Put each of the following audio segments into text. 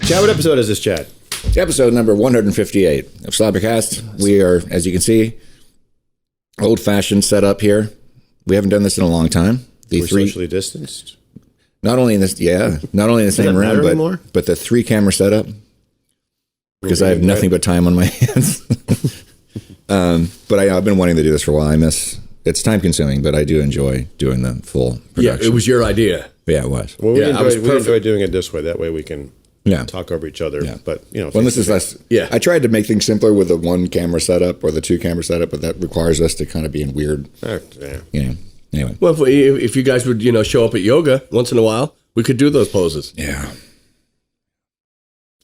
Chad, what episode is this, Chad? Episode number 158 of SlapperCast. We are, as you can see, old-fashioned setup here. We haven't done this in a long time. We're socially distanced. Not only in the same room, but the 3-camera setup. Because I have nothing but time on my hands. But I've been wanting to do this for a while. It's time consuming, but I do enjoy doing the full production. Yeah, it was your idea. Yeah, it was. Well, we enjoy doing it this way. That way we can talk over each other. Yeah. But, this is less. Yeah. I tried to make things simpler with the 1-camera setup or the 2-camera setup, but that requires us to kind of be in weird. Anyway. Well, if you guys would, show up at yoga once in a while, we could do those poses. Yeah.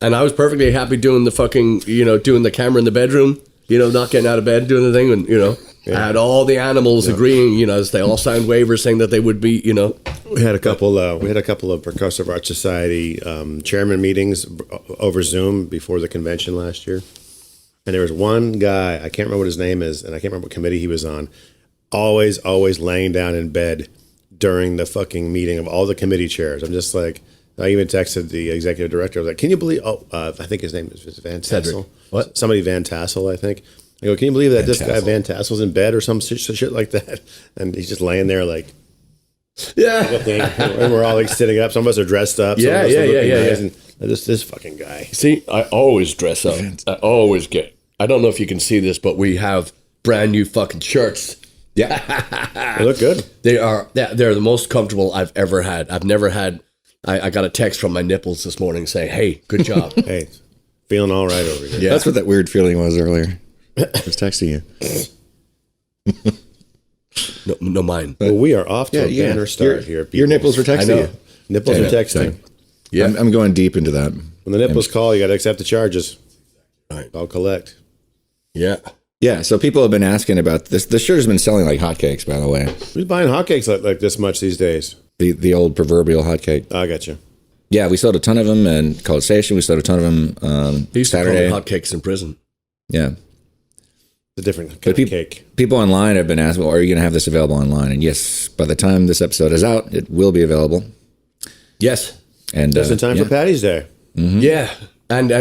And I was perfectly happy doing the fucking, doing the camera in the bedroom, not getting out of bed, doing the thing, and, I had all the animals agreeing, as they all signed waivers saying that they would be, We had a couple of Percussive Art Society chairman meetings over Zoom before the convention last year. And there was one guy, I can't remember what his name is, and I can't remember what committee he was on, always laying down in bed during the fucking meeting of all the committee chairs. I'm just like, I even texted the executive director. I was like, can you believe, I think his name is Van Tassel. What? Somebody Van Tassel, I think. I go, can you believe that this guy Van Tassel's in bed or some shit like that? And he's just laying there like, and we're all like sitting up. Some of us are dressed up. Yeah. And this fucking guy. See, I always dress up. I don't know if you can see this, but we have brand new fucking shirts. Yeah. They look good. They're the most comfortable I've ever had. I've never had, I got a text from my nipples this morning saying, hey, good job. Hey, feeling all right over here. Yeah. That's what that weird feeling was earlier. I was texting you. No, mine. Well, we are off to a banner start here. Your nipples were texting you. Nipples are texting. Yeah, I'm going deep into that. When the nipples call, you got to accept the charges. Right. I'll collect. Yeah. Yeah, so people have been asking about this. The shirt has been selling like hotcakes, by the way. Who's buying hotcakes like this much these days? The old proverbial hotcake. I got you. Yeah, we sold a ton of them in College Station. We sold a ton of them they used Saturday. To call them hotcakes in prison. Yeah. It's a different kind of cake. People online have been asking, well, are you going to have this available online? And yes, by the time this episode is out, it will be available. Yes. And just in time for Paddy's Day. Mm-hmm. Yeah. And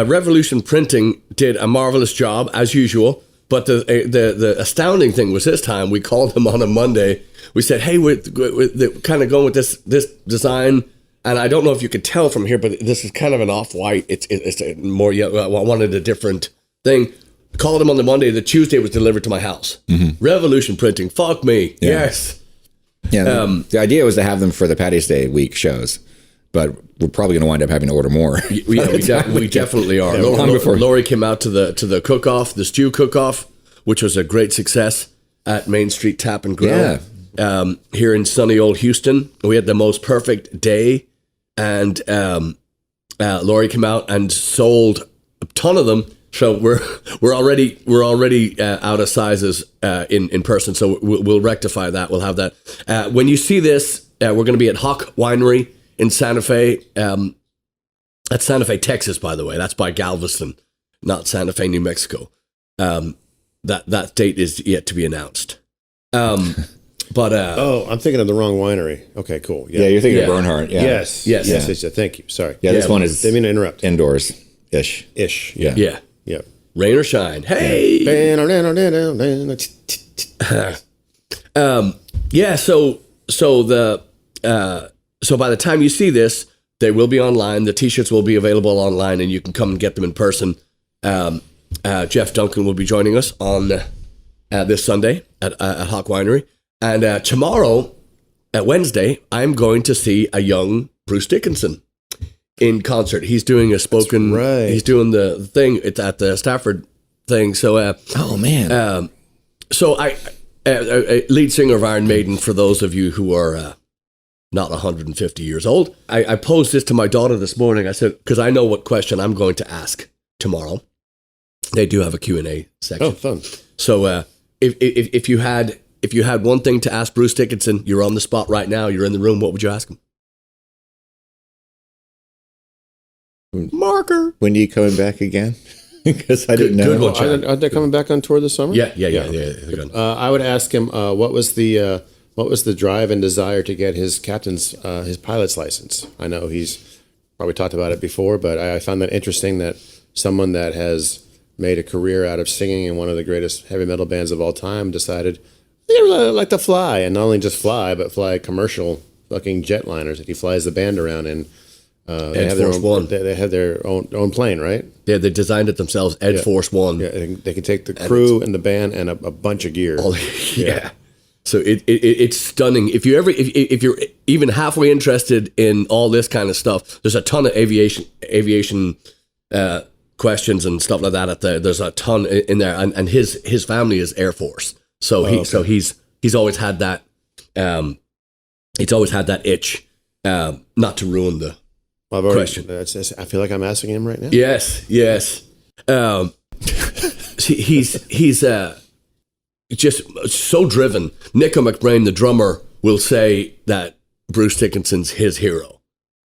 Revolution Printing did a marvelous job, as usual. But the astounding thing was this time, we called them on a Monday. We said, hey, we're kind of going with this design. And I don't know if you could tell from here, but this is kind of an off-white. It's more yellow. I wanted a different thing. Called them on the Monday. The Tuesday was delivered to my house. Mm-hmm. Revolution Printing. Fuck me. Yeah. Yes. Yeah. The idea was to have them for the Paddy's Day week shows, but we're probably going to wind up having to order more. We definitely are. Lori came out to the cook-off, the stew cook-off, which was a great success at Main Street Tap and Grill. Yeah. Here in sunny old Houston. We had the most perfect day, and Lori came out and sold a ton of them. So we're already out of sizes in person. So we'll rectify that. We'll have that. When you see this, we're going to be at Hawk Winery in Santa Fe. That's Santa Fe, Texas, by the way. That's by Galveston, not Santa Fe, New Mexico. That date is yet to be announced. But I'm thinking of the wrong winery. Okay, cool. Yeah, you're thinking of Bernhardt. Yeah. Yes. Thank you. Sorry. Yeah, this one is. Didn't mean to interrupt. Indoors-ish. Yeah. Rain or shine. Hey. Yeah. So by the time you see this, they will be online. The T-shirts will be available online, and you can come and get them in person. Jeff Duncan will be joining us on this Sunday at Hawk Winery. And tomorrow, at Wednesday, I'm going to see a young Bruce Dickinson in concert. He's doing a spoken. Right. He's doing the thing. It's at the Stafford thing. So. Oh man. So lead singer of Iron Maiden. For those of you who are not 150 years old, I posed this to my daughter this morning. I said, because I know what question I'm going to ask tomorrow. They do have a Q&A section. Oh, fun. So if you had one thing to ask Bruce Dickinson, you're on the spot right now, you're in the room, what would you ask him? Marker. When are you coming back again? Because I didn't know. Good one, aren't they coming back on tour this summer? Yeah. I would ask him what was the drive and desire to get his captain's his pilot's license. I know he's probably talked about it before, but I found that interesting that someone that has made a career out of singing in one of the greatest heavy metal bands of all time decided they really like to fly, and not only just fly, but fly commercial fucking jetliners that he flies the band around in. They have their own. They have their own plane, right? Yeah, they designed it themselves. Ed Force One. Yeah, they can take the crew and the band and a bunch of gear. Yeah. So it's stunning. If you're even halfway interested in all this kind of stuff, there's a ton of aviation questions and stuff like that. There's a ton in there, and his family is Air Force. So he's always had that. He's always had that itch, not to ruin the question. I feel like I'm asking him right now. Yes. He's just so driven. Nico McBrain, the drummer, will say that Bruce Dickinson's his hero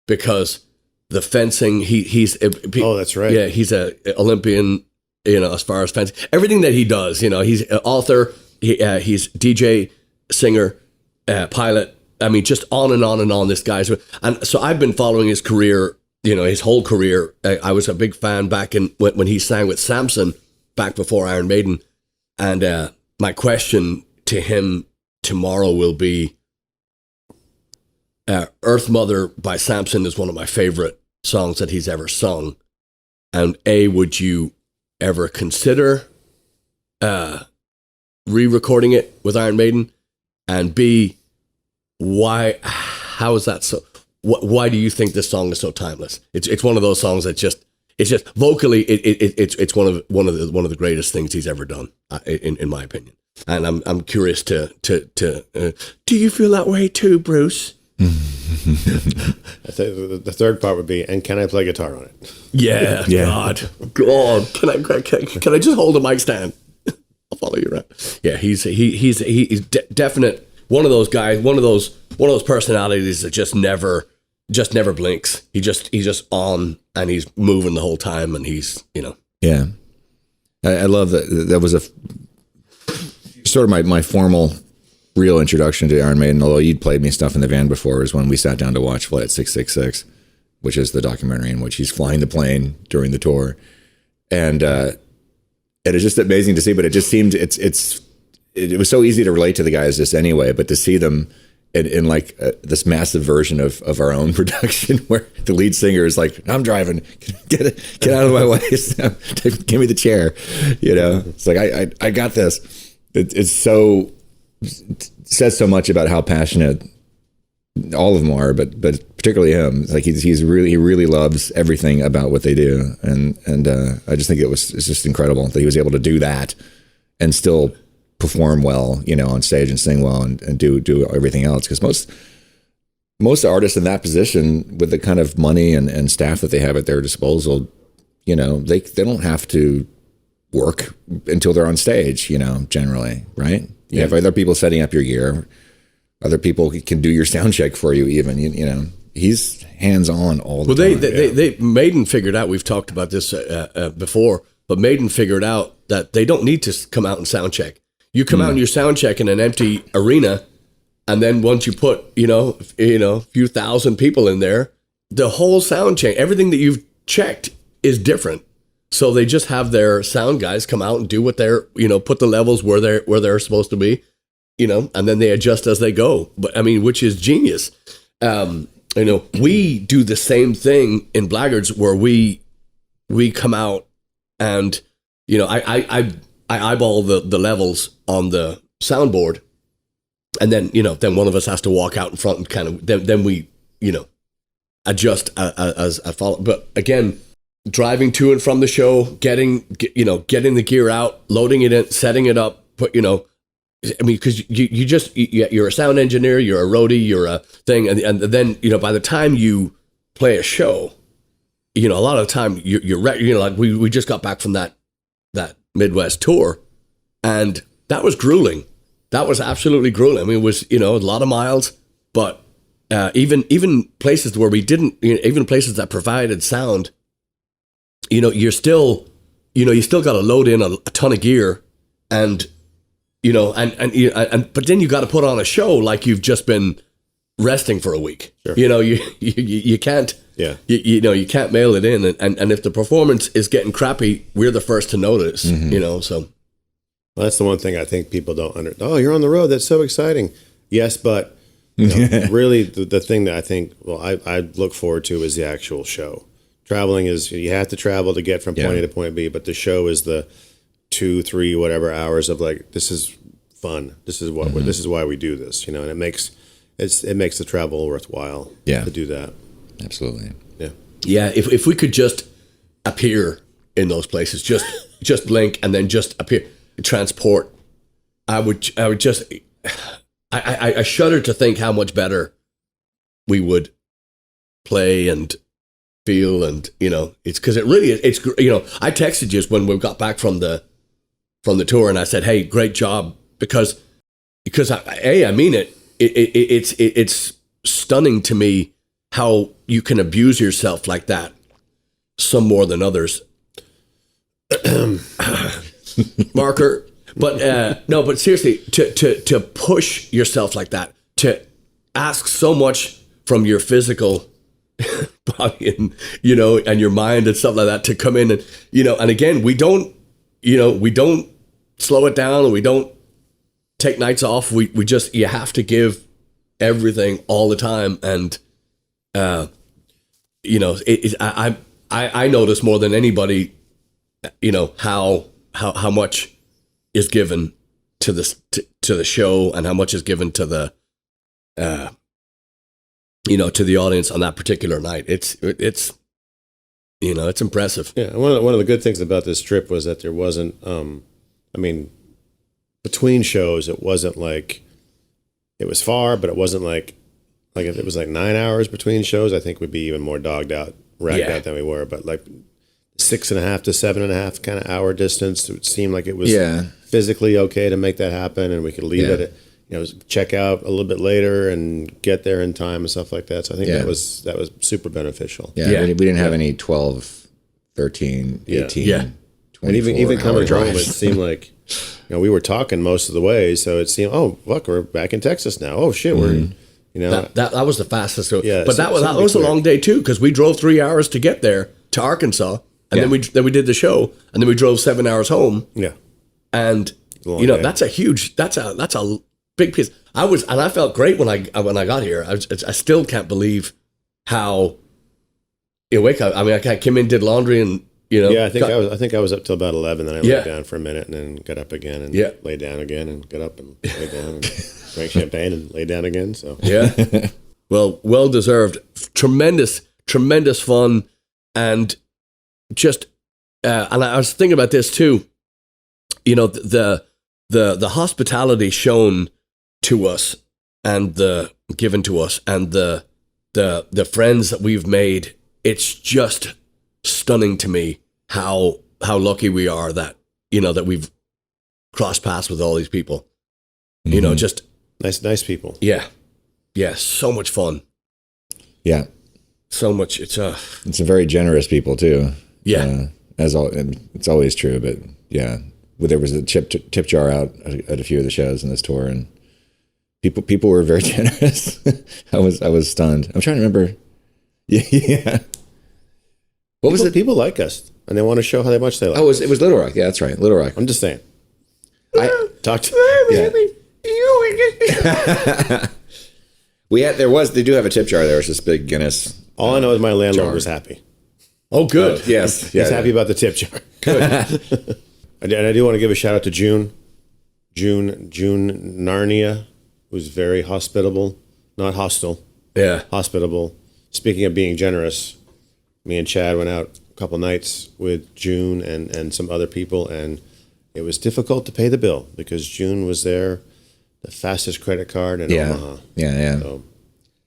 because the fencing. That's right. Yeah, he's a Olympian. As far as fencing, everything that he does. He's an author. He's DJ, singer, pilot. I mean, just on and on and on. This guy's, and so I've been following his career. His whole career. I was a big fan back when he sang with Samson back before Iron Maiden, and my question to him tomorrow will be: "Earth Mother" by Samson is one of my favorite songs that he's ever sung, and would you ever consider re-recording it with Iron Maiden? And B, why? How is that so? Why do you think this song is so timeless? It's one of those songs that it's just vocally it's one of the greatest things he's ever done in my opinion. And I'm curious to do you feel that way too, Bruce? The third part would be, and can I play guitar on it? Yeah. God. Can I just hold a mic stand? I'll follow you around. Yeah, he's definite. One of those guys. One of those personalities that just never blinks. He's just on and he's moving the whole time, and he's Yeah, I love that. That was a sort of my formal, real introduction to Iron Maiden. Although you'd played me stuff in the van before, is when we sat down to watch Flight 666, which is the documentary in which he's flying the plane during the tour, and it's just amazing to see. But it just seemed it was so easy to relate to the guys just anyway, but to see them in like this massive version of our own production where the lead singer is like, I'm driving, get out of my way, give me the chair, it's like, I got this. It says so much about how passionate all of them are, but particularly him. It's like he really loves everything about what they do. And I just think it's just incredible that he was able to do that and still perform well, on stage and sing well and do everything else. Because most artists in that position with the kind of money and staff that they have at their disposal, they don't have to work until they're on stage, generally, right? You have other people setting up your gear. Other people can do your sound check for you even, he's hands-on all the time. They Maiden figured out, we've talked about this before, but Maiden figured out that they don't need to come out and sound check. You come out and you sound check in an empty arena, and then once you put, a few thousand people in there, the whole sound check, everything that you've checked is different. So they just have their sound guys come out and do what they're, put the levels where they're supposed to be, and then they adjust as they go. But I mean, which is genius. We do the same thing in Blaggards where we come out and, I eyeball the levels on the soundboard, and then then one of us has to walk out in front and kind of then we adjust as I follow. But again, driving to and from the show, getting the gear out, loading it in, setting it up, because you're a sound engineer, you're a roadie, you're a thing, and then by the time you play a show, a lot of the time you're like we just got back from that Midwest tour, and that was grueling. That was absolutely grueling. I mean, it was a lot of miles, but even places where we didn't, even places that provided sound, you're still, you still got to load in a ton of gear, and but then you got to put on a show like you've just been resting for a week. Sure. You can't Yeah. You know, you can't mail it in. And if the performance is getting crappy, we're the first to notice, you know, so. Well, that's the one thing I think people don't oh, you're on the road. That's so exciting. Yes, but you know, really the thing that I think, I look forward to is the actual show. Traveling is, you have to travel to get from point A to point B, but the show is the 2, 3, whatever hours of like, this is fun. This is what this is why we do this, you know, and it makes the travel worthwhile to do that. Absolutely. Yeah. Yeah. If we could just appear in those places, just blink and then just appear, transport, I would just, I shudder to think how much better we would play and feel, and you know, it's because it's you know, I texted you when we got back from the tour, and I said, hey, great job, because I mean it. It's stunning to me how you can abuse yourself like that, some more than others. Marker. But no, but seriously, to push yourself like that, to ask so much from your physical body and, you know, and your mind and stuff like that, to come in and, you know, and again, we don't slow it down, and we don't take nights off. We just, you have to give everything all the time. And, you know, I notice more than anybody, you know, how much is given to the show, and how much is given to the, you know, to the audience on that particular night. It's you know, it's impressive. Yeah, one of the good things about this trip was that there wasn't, I mean, between shows, it wasn't like, it was far, but it wasn't like if it was like 9 hours between shows, I think we'd be even more ragged out than we were. But like 6.5 to 7.5 kind of hour distance, it seemed like it was physically okay to make that happen, and we could leave it, you know, check out a little bit later and get there in time and stuff like that. So I think that was super beneficial. Yeah. We didn't have any 12, 13, 18, 24 and even coming home, it drives. seemed like, you know, we were talking most of the way, so it seemed, oh, look, we're back in Texas now. Oh shit, we're, you know, that was the fastest. Yeah, but that was a long day too, because we drove 3 hours to get there to Arkansas, and then we did the show, and then we drove 7 hours home. Yeah, and you know, that's a big piece. I felt great when I got here. I still can't believe how you wake up. I mean, I came in, did laundry, and you know. Yeah, I think I was up till about 11. Then I laid down for a minute, and then got up again, and lay down again, and got up and lay down, and drank champagne, and lay down again. So well deserved. Tremendous fun, and just and I was thinking about this too. You know, the hospitality shown to us, and the given to us, and the friends that we've made. It's just stunning to me how lucky we are that, you know, that we've crossed paths with all these people. You know, just nice people. Yeah, so much fun. Yeah, so much. It's some very generous people too. Yeah, it's always true, but yeah. There was a tip jar out at a few of the shows in this tour, and people were very generous. I was stunned. I'm trying to remember. Yeah. What was it? People like us, and they want to show how much they like. Oh, it was Little Rock. Yeah, that's right, Little Rock. I'm just saying. I talked to. They do have a tip jar there. It's this big Guinness. All I know is my landlord was happy. Oh, good. Yes, he's happy about the tip jar. Good. And I do want to give a shout out to June Narnia, who's very hospitable, not hostile. Yeah. Hospitable. Speaking of being generous, me and Chad went out a couple nights with June and some other people, and it was difficult to pay the bill because June was there, the fastest credit card in Omaha. Yeah. So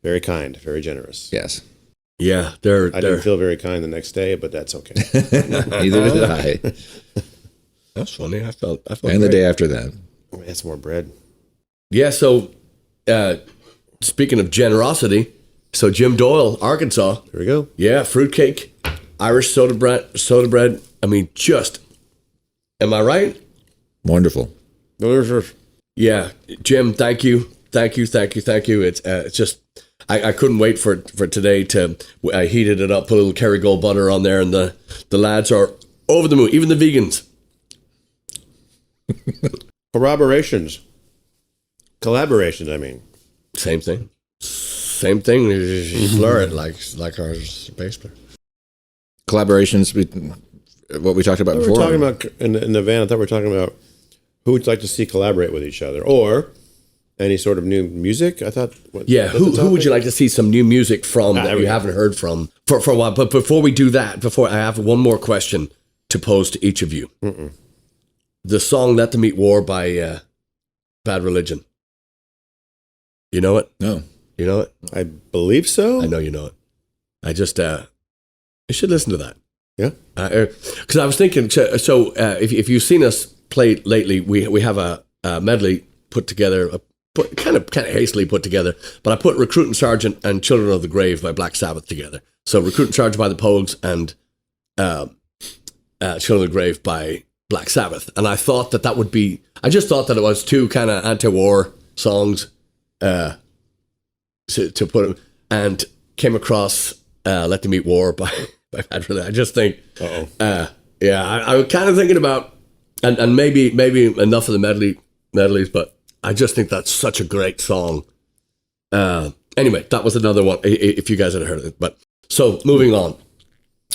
very kind, very generous. Yes. Yeah, I didn't feel very kind the next day, but that's okay. Neither did I. That's funny. I felt and great. the day after that. Add some more bread. Yeah. So, speaking of generosity, so Jim Doyle, Arkansas. There we go. Yeah, fruitcake, Irish soda bread. I mean, just. Am I right? Wonderful. Yeah, Jim. Thank you. It's just I couldn't wait for today to. I heated it up, put a little Kerrygold butter on there, and the lads are over the moon. Even the vegans. Collaborations. I mean, Same thing. You slur it like our bass player. Collaborations. What we talked about we before. were talking about in the van. I thought we were talking about who would like to see collaborate with each other, or any sort of new music. I thought. Who would you like to see some new music from that you haven't heard from for a while? But before we do that, I have one more question to pose to each of you. The song "Let the Meat War" by Bad Religion. You know it? No. You know it? I believe so. I know you know it. I just you should listen to that. Yeah. Because I was thinking. So if you've seen us play lately, we have a medley put together. Kind of hastily put together, but I put Recruiting Sergeant and Children of the Grave by Black Sabbath together. So Recruiting Sergeant by the Pogues and Children of the Grave by Black Sabbath. And I thought that would be, I just thought that it was two kind of anti-war songs to put them, and came across Let the Meat War by Bad Religion. I just think, I was kind of thinking about, and maybe enough of the medleys, but I just think that's such a great song. Anyway, that was another one, if you guys had heard it. But so moving on,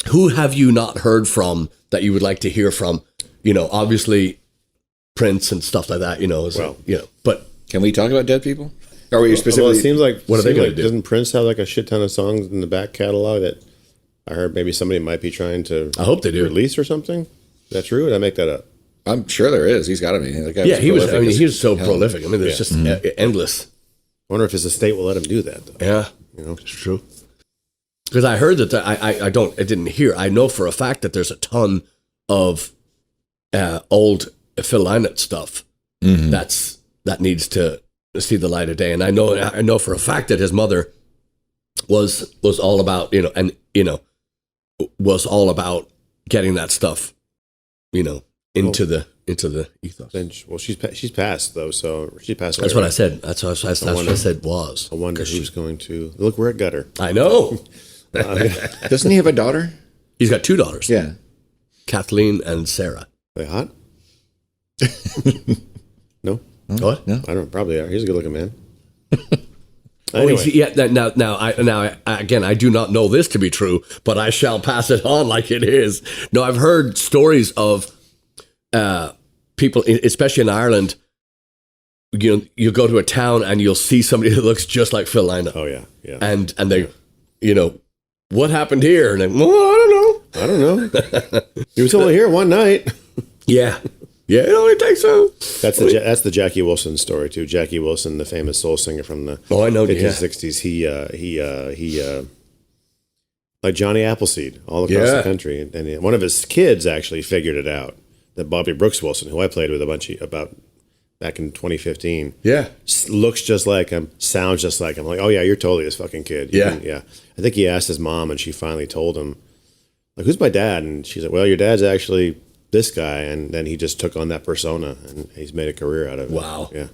who have you not heard from that you would like to hear from? Obviously Prince and stuff like that. But can we talk about dead people? Are we specifically? Well, it seems like what are they going to do? Doesn't Prince have like a shit ton of songs in the back catalog that I heard maybe somebody might be trying to? I hope they do release or something. Is that true? Did I make that up? I'm sure there is. He's got to be. He was. I mean, he was so prolific. I mean, there's just endless. I wonder if his estate will let him do that, though. Yeah, it's true. Because I heard that I didn't hear. I know for a fact that there's a ton of old Phil Lynott stuff that needs to see the light of day. And I know for a fact that his mother was all about was all about getting that stuff into the ethos. And she's passed though, so she passed away. That's what I said. That's what I said was. I wonder who's going to look. We're at gutter. I know. Doesn't he have a daughter? He's got two daughters. Yeah, Kathleen and Sarah. Are they hot? No. What? No. I don't. Probably are. He's a good-looking man. Anyway. Now, I do not know this to be true, but I shall pass it on like it is. No, I've heard stories of people, especially in Ireland. You go to a town and you'll see somebody that looks just like Phil Lynott. Oh yeah, yeah. And they, what happened here? And then, I don't know. He was only here one night. Yeah. Yeah, it only takes so. That's the Jackie Wilson story too. Jackie Wilson, the famous soul singer from the 50s, 60s. He like Johnny Appleseed all across the country, and one of his kids actually figured it out. That Bobby Brooks Wilson, who I played with a bunch about back in 2015, looks just like him, sounds just like him. I'm like, oh yeah, you're totally this fucking kid. Yeah. I think he asked his mom, and she finally told him, like, who's my dad? And she's like, well, your dad's actually this guy, and then he just took on that persona, and he's made a career out of it. Wow. Yeah.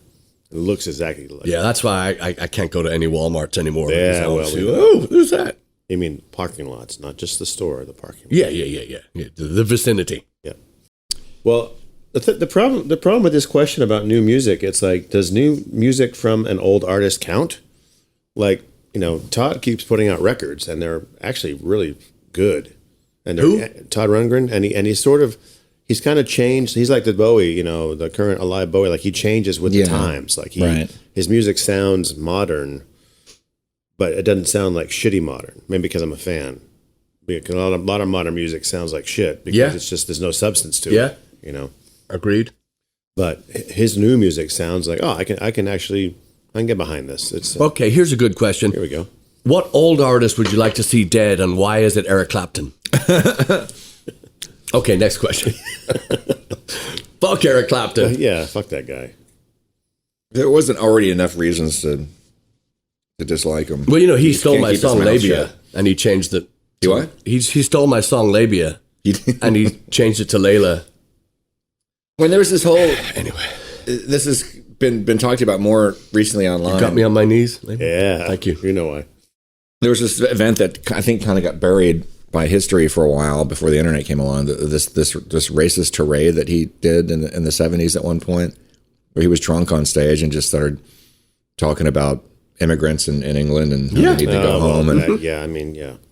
It looks exactly like it. That's why I can't go to any Walmarts anymore. Yeah, who's that? You mean parking lots, not just the store, the parking lot. Yeah. The vicinity. Yeah. Well, the problem with this question about new music, it's like, does new music from an old artist count? Like, Todd keeps putting out records, and they're actually really good. And who? Todd Rundgren, and he's kind of changed. He's like the Bowie, the current alive Bowie. Like, he changes with the times. Like, his music sounds modern, but it doesn't sound like shitty modern. Maybe because I'm a fan. Because a lot of modern music sounds like shit because it's just there's no substance to it. Agreed. But his new music sounds like, I can get behind this. It's okay. Here's a good question. Here we go. What old artist would you like to see dead, and why is it Eric Clapton? Okay, next question. Fuck Eric Clapton. Yeah, fuck that guy. There wasn't already enough reasons to dislike him. Well, he stole my song Labia, and he changed it. What? He stole my song Labia, and he changed it to Layla. When there was this whole... Anyway. This is been talked about more recently online. You got me on my knees. Maybe? Yeah. Thank you. You know why. There was this event that I think kind of got buried by history for a while before the internet came along. This racist tirade that he did in the 70s at one point, where he was drunk on stage and just started talking about immigrants in England and how they need to go home.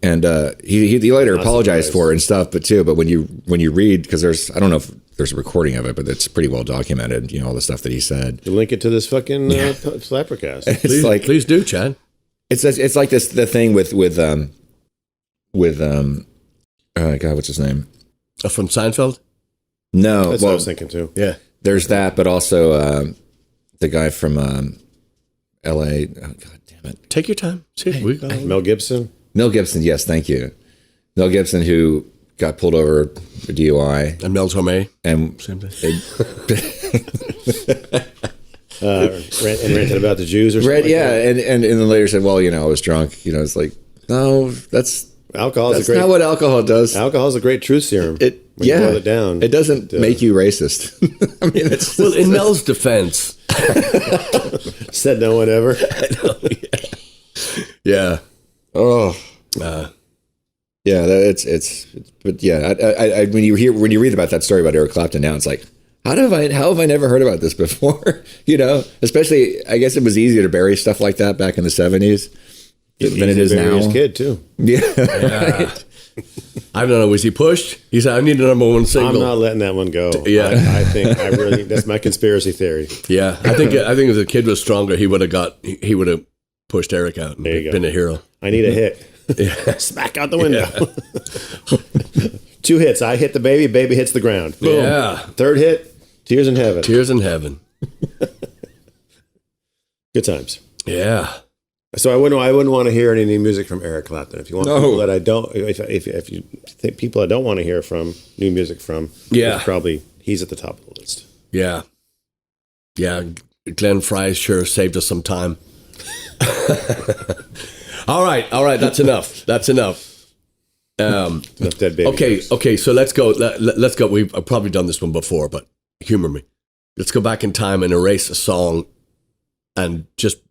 And he later apologized for it and stuff, but when you read, because I don't know if there's a recording of it, but it's pretty well documented, all the stuff that he said. You link it to this fucking SlapperCast. Please do, Chad. It's like the thing with God, what's his name? From Seinfeld? No. That's what I was thinking too. Yeah. There's that, but also the guy from L.A. Oh, God damn it. Take your time. Mel Gibson? Mel Gibson, yes, thank you. Mel Gibson, who got pulled over for DUI. And Mel Torme. And same thing. And ranted about the Jews or something. And then later said, well, I was drunk. It's like, no, that's alcohol. That's not what alcohol does. Alcohol is a great truth serum. When you boil it down, it doesn't make you racist. I mean, well, in Mel's defense, said no one ever. Yeah. Oh. Yeah. But yeah. I when you read about that story about Eric Clapton now, it's like, how have I never heard about this before? Especially, I guess it was easier to bury stuff like that back in the 70s than it is now. His kid too. Yeah. Right. I don't know. Was he pushed? He said, "I need a #1 single." I'm not letting that one go. Yeah, I think that's my conspiracy theory. Yeah, I think if the kid was stronger, he would have pushed Eric out and been a hero. I need a hit. Yeah. Smack out the window. Yeah. 2 hits. I hit the baby hits the ground. Boom. Yeah. 3rd hit, tears in heaven. Tears in heaven. Good times. Yeah. So I wouldn't want to hear any new music from Eric Clapton. If you want people that I don't, if you think people I don't want to hear from new music from, probably he's at the top of the list. Yeah, yeah. Glenn Fry sure saved us some time. All right. That's enough. Enough dead baby. Okay. So let's go. Let's go. We've probably done this one before, but humor me. Let's go back in time and erase a song. And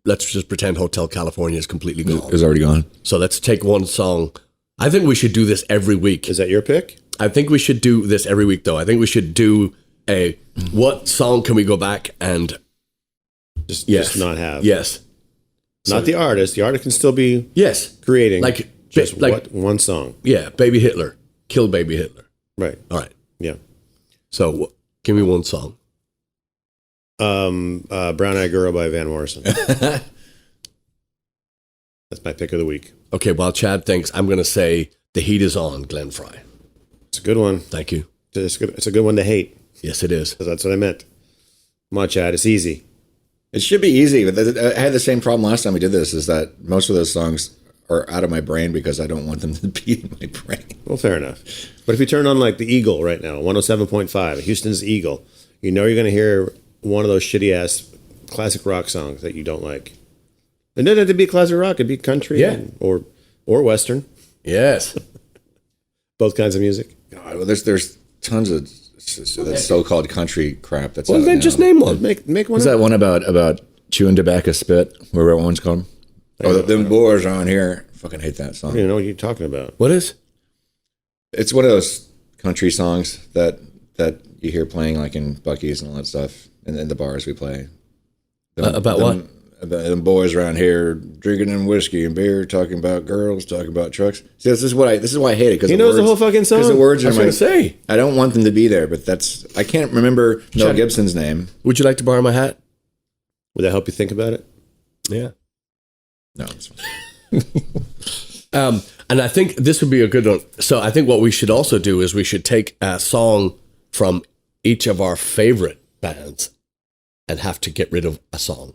let's just pretend Hotel California is completely gone. It's already gone. So let's take one song. I think we should do this every week. Is that your pick? I think we should do this every week, though. I think we should do what song can we go back and just not have? Yes. Not the artist. The artist can still be creating. One song. Yeah, Baby Hitler. Kill Baby Hitler. Right. All right. Yeah. So give me one song. Brown Eyed Girl by Van Morrison. That's my pick of the week. Okay, while Chad thinks, I'm going to say The Heat Is On, Glenn Fry. It's a good one. Thank you. It's a good one to hate. Yes, it is. That's what I meant. Come on, Chad. It's easy. It should be easy, but I had the same problem last time we did this, is that most of those songs are out of my brain because I don't want them to be in my brain. Well, fair enough. But if you turn on like the Eagle right now, 107.5, Houston's Eagle, you're going to hear one of those shitty ass classic rock songs that you don't like. It doesn't have to be classic rock; it'd be country, or western. Yes, both kinds of music. God, well, there's tons of that so-called country crap. That's well, then just name one. Make one. Is that one about chewing tobacco spit? Whatever that one's called. Them boys on here. Fucking hate that song. I don't even know what you're talking about. What is? It's one of those country songs that you hear playing like in Buc-ee's and all that stuff. And in the bars we play. About what? About them boys around here drinking in whiskey and beer, talking about girls, talking about trucks. See, this is why I hate it, because he knows the whole fucking song. Because the words are I was going to say. I don't want them to be there, but I can't remember Mel Gibson's name. Would you like to borrow my hat? Would that help you think about it? Yeah. No. It's fine. And I think this would be a good one. So I think what we should also do is we should take a song from each of our favorite bands and have to get rid of a song.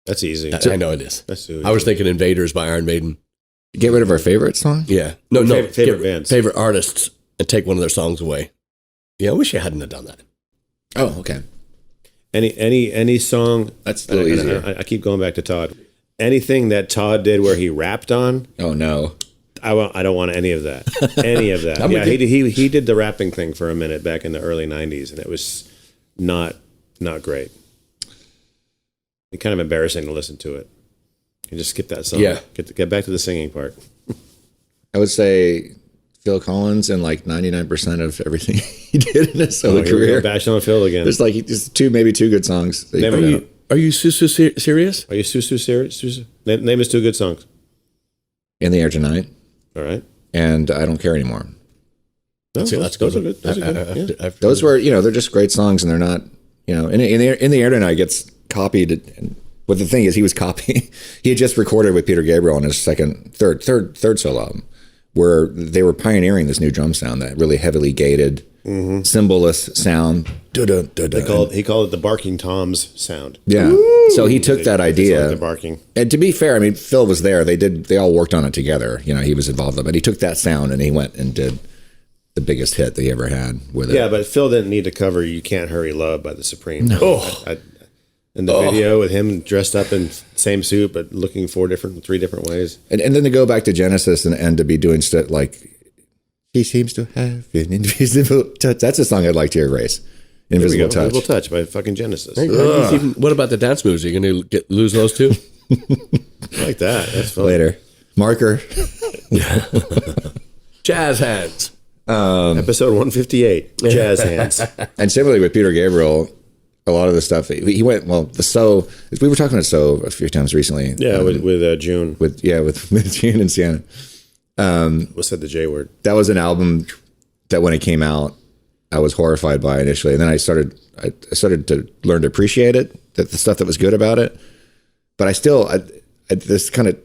That's easy. I know it is. That's easy. I was thinking Invaders by Iron Maiden. Get rid of our favorite song? Yeah. No. Favorite bands. Favorite artists and take one of their songs away. Yeah, I wish you hadn't have done that. Oh, okay. Any song. That's a little easier. I keep going back to Todd. Anything that Todd did where he rapped on. Oh, no. I don't want any of that. Any of that. Yeah, he did the rapping thing for a minute back in the early 90s, and it was not great. It's kind of embarrassing to listen to it. You just skip that song. Yeah. Get back to the singing part. I would say Phil Collins and like 99% of everything he did in his solo career. Bashing on Phil again. There's like just maybe two good songs. Are you serious? Are you serious? Name us two good songs. In the Air Tonight. All right. And I Don't Care Anymore. No, those are good. Those are good. Yeah. Those were, they're just great songs, and they're not, in the Air Tonight gets copied. But the thing is, he was copying. He had just recorded with Peter Gabriel on his third solo album, where they were pioneering this new drum sound, that really heavily gated, cymballess sound. He called it the barking toms sound. Yeah. So he took that idea. The barking. And to be fair, I mean, Phil was there. They all worked on it together. He was involved in it. But he took that sound and he went and did the biggest hit that he ever had with it. Yeah, but Phil didn't need to cover "You Can't Hurry Love" by the Supremes. No. In the video with him dressed up in same suit but looking three different ways. And then to go back to Genesis and to be doing stuff like "He Seems to Have an Invisible Touch." That's a song I'd like to erase. Invisible Touch. Invisible Touch by fucking Genesis. What about the dance moves? Are you going to lose those two? I like that. That's fun. Later. Marker. Jazz hands. Episode 158. Jazz hands. And similarly with Peter Gabriel, a lot of the stuff he went, we were talking about So a few times recently. Yeah, with June. With June and Sienna. What's that, the J word? That was an album that when it came out, I was horrified by initially. And then I started to learn to appreciate it, the stuff that was good about it. But this kind of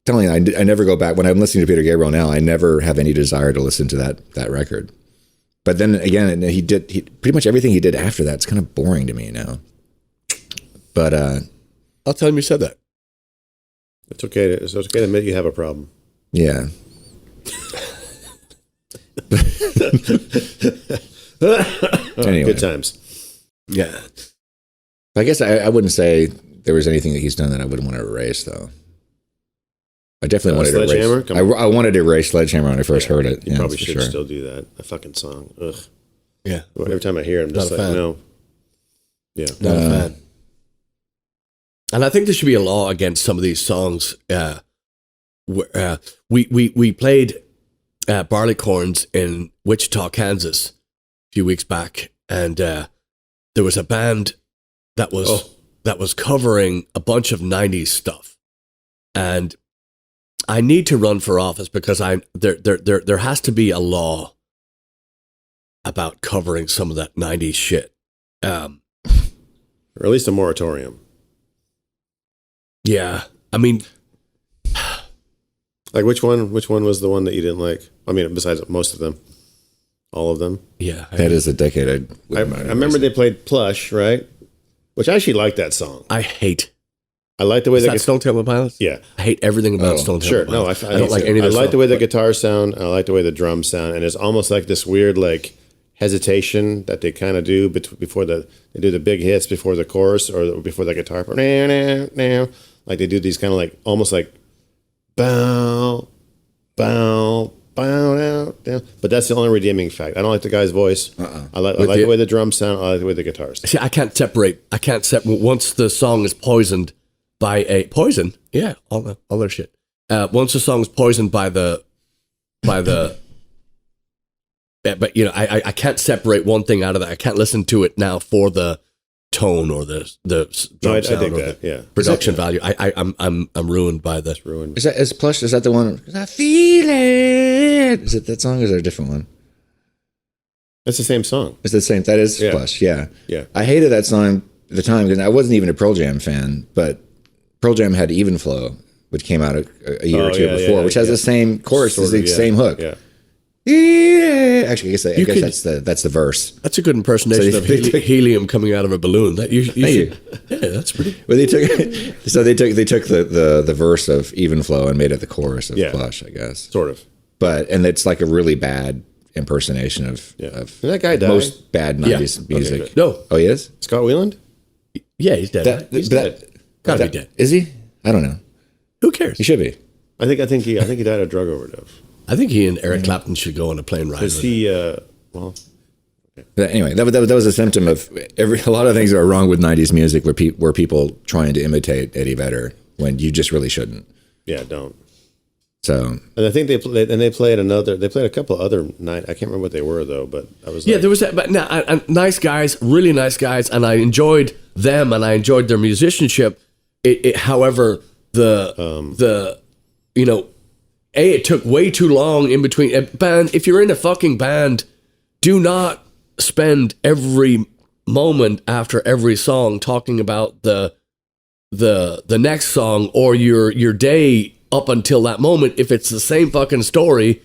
telling you, I never go back. When I'm listening to Peter Gabriel now, I never have any desire to listen to that record. But then again, he pretty much everything he did after that. It's kind of boring to me now. But I'll tell him you said that. It's okay to admit you have a problem. Yeah. Anyway. Good times. Yeah. I guess I wouldn't say there was anything that he's done that I wouldn't want to erase, though. I definitely wanted to erase. I wanted to erase Sledgehammer when I first heard it. You probably should still do that. A fucking song. Ugh. Yeah. Every time I hear it, I'm just like, no. Yeah. Not a fan. And I think there should be a law against some of these songs. We played Barleycorns in Wichita, Kansas a few weeks back, and there was a band that was covering a bunch of 90s stuff. And I need to run for office because there has to be a law about covering some of that 90s shit. Or at least a moratorium. Yeah. I mean, like which one was the one that you didn't like? I mean, besides most of them. All of them? Yeah. That is a decade. I remember they played Plush, right? Which I actually like that song. I like the way that Stone Temple Pilots? Yeah. I hate everything about Stone Temple Pilots. I don't like any of this. I like the way the guitars sound. I like the way the drums sound. And it's almost like this weird like hesitation that they kind of do before they do the big hits before the chorus or before the guitar part. Like they do these kind of like almost like bow, bow, bow, down. But that's the only redeeming fact. I don't like the guy's voice. I like the way the drums sound. I like the way the guitars sound. See, I can't separate. Once the song is poisoned by a poison. Yeah, all their shit. Once the song is poisoned by the but I can't separate one thing out of that. I can't listen to it now for the tone or the drum sound or the production value. I'm ruined by this. Ruined. Is Plush? Is that the one? I feel it. Is it that song? Or is there a different one? That's the same song. It's the same. That is Plush. Yeah. Yeah. I hated that song at the time because I wasn't even a Pearl Jam fan, but Pearl Jam had Even Flow, which came out a year or two before, which has the same chorus, the same hook. Yeah. Yeah. Actually, I guess that's the verse. That's a good impersonation of helium coming out of a balloon. That you should, yeah, that's pretty. Well, they took the verse of Even Flow and made it the chorus of Plush, I guess. Sort of. And it's like a really bad impersonation of that guy died? Most bad 90s music. Okay, no. Oh, he is? Scott Weiland? Yeah, he's dead. He's dead. Gotta be dead. Is he? I don't know. Who cares? He should be. I think he died of drug overdose. I think he and Eric Clapton should go on a plane ride. Is he? But anyway, that was a symptom of a lot of things that are wrong with 90s music were people trying to imitate Eddie Vedder when you just really shouldn't. Yeah, don't. So, and I think they played a couple other night. I can't remember what they were though, but I was there was that. But nice guys, really nice guys, and I enjoyed them and I enjoyed their musicianship. However, it took way too long in between a band. If you're in a fucking band, do not spend every moment after every song talking about the next song or your day up until that moment. If it's the same fucking story,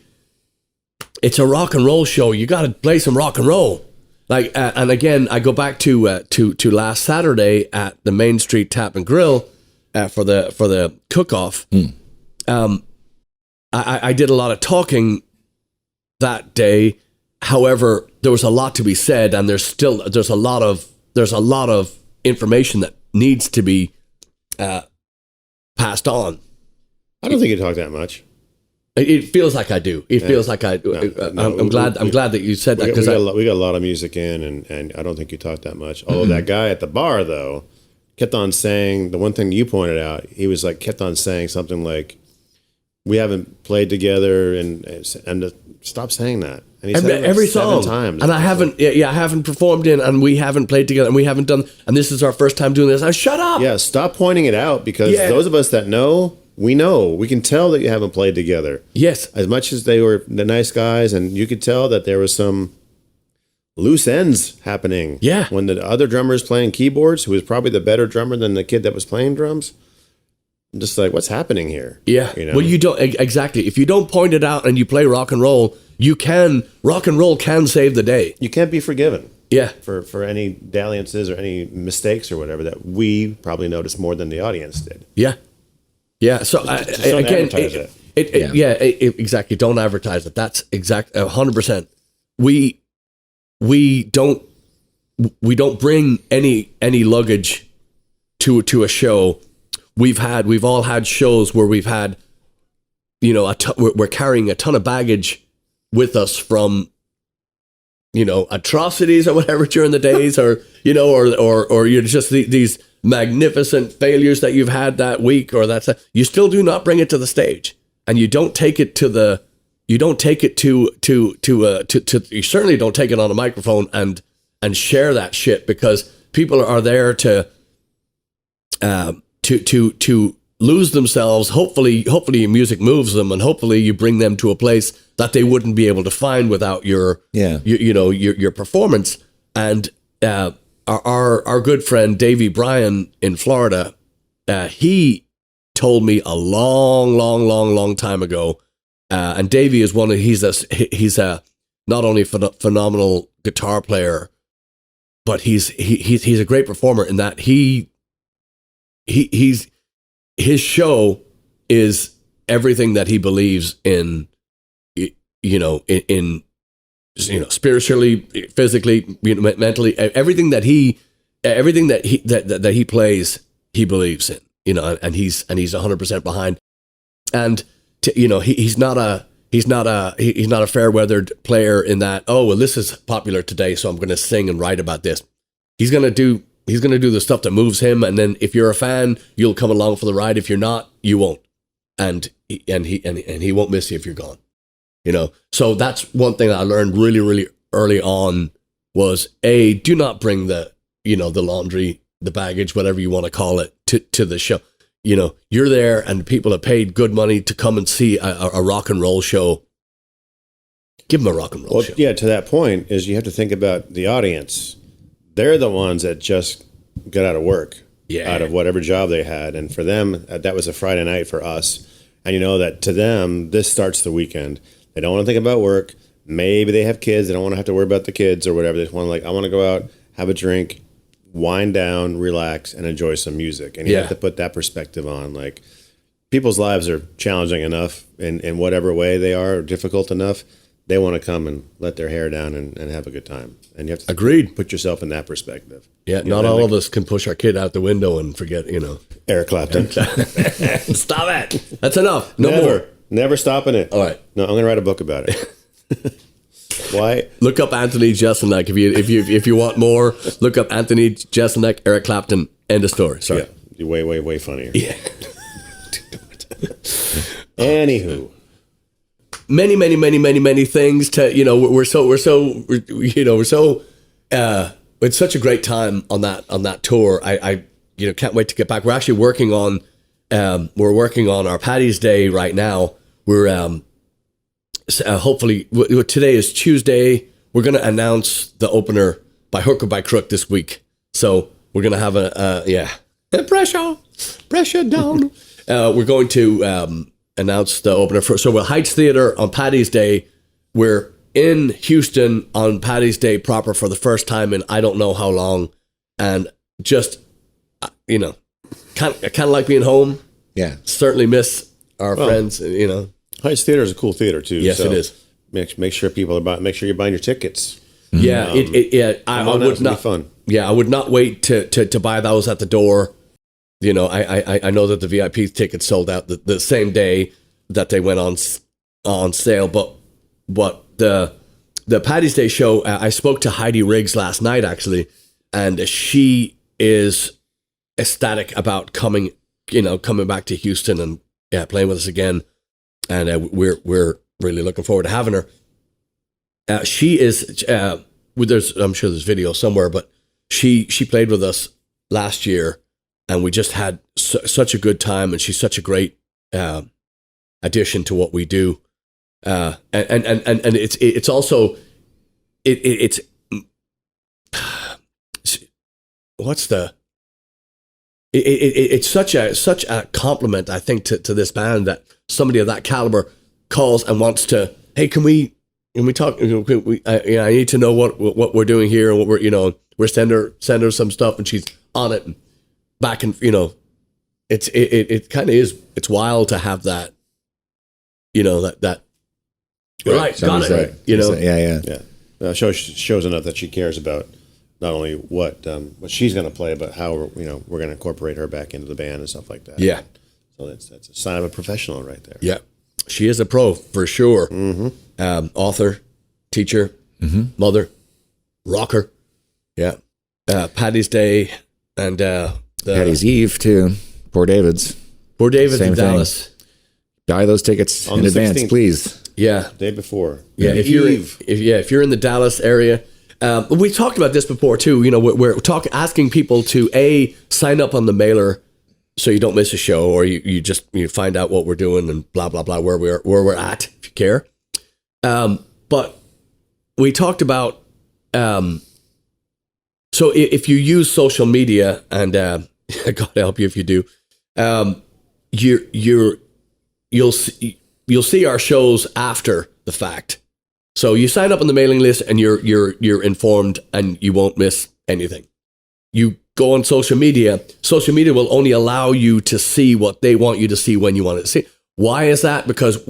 it's a rock and roll show. You got to play some rock and roll. Like, and again, I go back to last Saturday at the Main Street Tap and Grill for the cook-off. I did a lot of talking that day. However, there was a lot to be said, and there's a lot of information that needs to be passed on. I don't think you talk that much. It feels like I do. It feels like I do. I'm glad that you said that, because we got a lot of music in, and I don't think you talk that much. Although that guy at the bar though kept on saying the one thing you pointed out. He was like kept on saying something like, "We haven't played together," and stop saying that. And he said it like every song 7 times. And I haven't performed in, and we haven't played together, and we haven't done, and this is our first time doing this. Shut up. Yeah, stop pointing it out, because those of us that know. We can tell that you haven't played together. Yes. As much as they were the nice guys, and you could tell that there was some loose ends happening. Yeah. When the other drummer is playing keyboards, who was probably the better drummer than the kid that was playing drums. I'm just like, what's happening here? Yeah. You know? Well, you don't, exactly. If you don't point it out and you play rock and roll, rock and roll can save the day. You can't be forgiven. Yeah. For any dalliances or any mistakes or whatever that we probably noticed more than the audience did. Yeah. Yeah, so just don't advertise it. Exactly. Don't advertise it. That's 100%. We don't bring any luggage to a show. We've all had shows where we've had, we're carrying a ton of baggage with us from, atrocities or whatever during the days, or you're just these magnificent failures that you've had that week, or you still do not bring it to the stage, and you don't take it to you certainly don't take it on a microphone and share that shit, because people are there to lose themselves. Hopefully your music moves them, and hopefully you bring them to a place that they wouldn't be able to find without your performance. And our good friend Davey Bryan in Florida, he told me a long time ago, and Davey is he's a not only phenomenal guitar player, but he's a great performer in that his show is everything that he believes in, spiritually, physically, mentally, everything that he plays, he believes in, and he's 100% behind. And he's not a fair weathered player in that, oh, well, this is popular today, so I'm going to sing and write about this. He's going to do the stuff that moves him, and then if you're a fan, you'll come along for the ride. If you're not, you won't, and he won't miss you if you're gone. So that's one thing that I learned really, really early on was, do not bring the laundry, the baggage, whatever you want to call it, to the show. You're there, and people have paid good money to come and see a rock and roll show. Give them a rock and roll show. Yeah, to that point is you have to think about the audience. They're the ones that just got out of work, out of whatever job they had. And for them, that was a Friday night for us. And that to them, this starts the weekend. They don't want to think about work. Maybe they have kids. They don't want to have to worry about the kids or whatever. They just want to I want to go out, have a drink, wind down, relax, and enjoy some music. And you have to put that perspective on. People's lives are challenging enough in whatever way they are, or difficult enough. They want to come and let their hair down and have a good time. And you have to put yourself in that perspective. Yeah, not all of us can push our kid out the window and forget, Eric Clapton. Stop it. That's enough. No Never. more. Never stopping it. All right. No, I'm going to write a book about it. Why? Look up Anthony Jeselnik if you want more. Look up Anthony Jeselnik, Eric Clapton. End of story. Sorry. Yeah, you're way funnier. Yeah. Anywho, many things to we're so it's such a great time on that tour. I can't wait to get back. We're actually working on our Paddy's Day right now. We're hopefully today is Tuesday. We're going to announce the opener by hook or by crook this week. So we're going to have pressure down. We're going to announce the opener so we'll Heights Theater on Paddy's Day. We're in Houston on Paddy's Day proper for the first time in I don't know how long, and just kind of like being home. Yeah, certainly miss our friends. Heights Theater is a cool theater too. Yes, so it is. Make sure make sure you're buying your tickets. Yeah, I would not. Fun. Yeah, I would not wait to buy those at the door. I know that the VIP tickets sold out the same day that they went on sale, but the Paddy's Day show, I spoke to Heidi Riggs last night actually, and she is ecstatic about coming back to Houston and playing with us again, and we're really looking forward to having her. She is I'm sure there's video somewhere, but she played with us last year. And we just had such a good time, and she's such a great addition to what we do. And it's also it's it's such a compliment, I think, to this band that somebody of that caliber calls and wants to, hey, can we talk? I need to know what we're doing here, and what we're send her some stuff, and she's on it. And back and it kind of is. It's wild to have that. That. Right, got it. Yeah. Shows enough that she cares about not only what she's going to play, but how we're going to incorporate her back into the band and stuff like that. Yeah. So that's a sign of a professional right there. Yeah, she is a pro for sure. Mm-hmm. Author, teacher, mother, rocker. Yeah. Paddy's Day and Paddy's Eve too. Poor David's in Dallas. Buy those tickets in advance, 16th. Please. Yeah, day before. Yeah, if you're in the Dallas area, we talked about this before too. We're asking people to sign up on the mailer so you don't miss a show, or you find out what we're doing and blah blah blah where we're at if you care. But we talked about so if you use social media, and God help you if you do, you'll see our shows after the fact. So you sign up on the mailing list and you're informed, and you won't miss anything. You go on social media. Social media will only allow you to see what they want you to see when you want it to see. Why is that? Because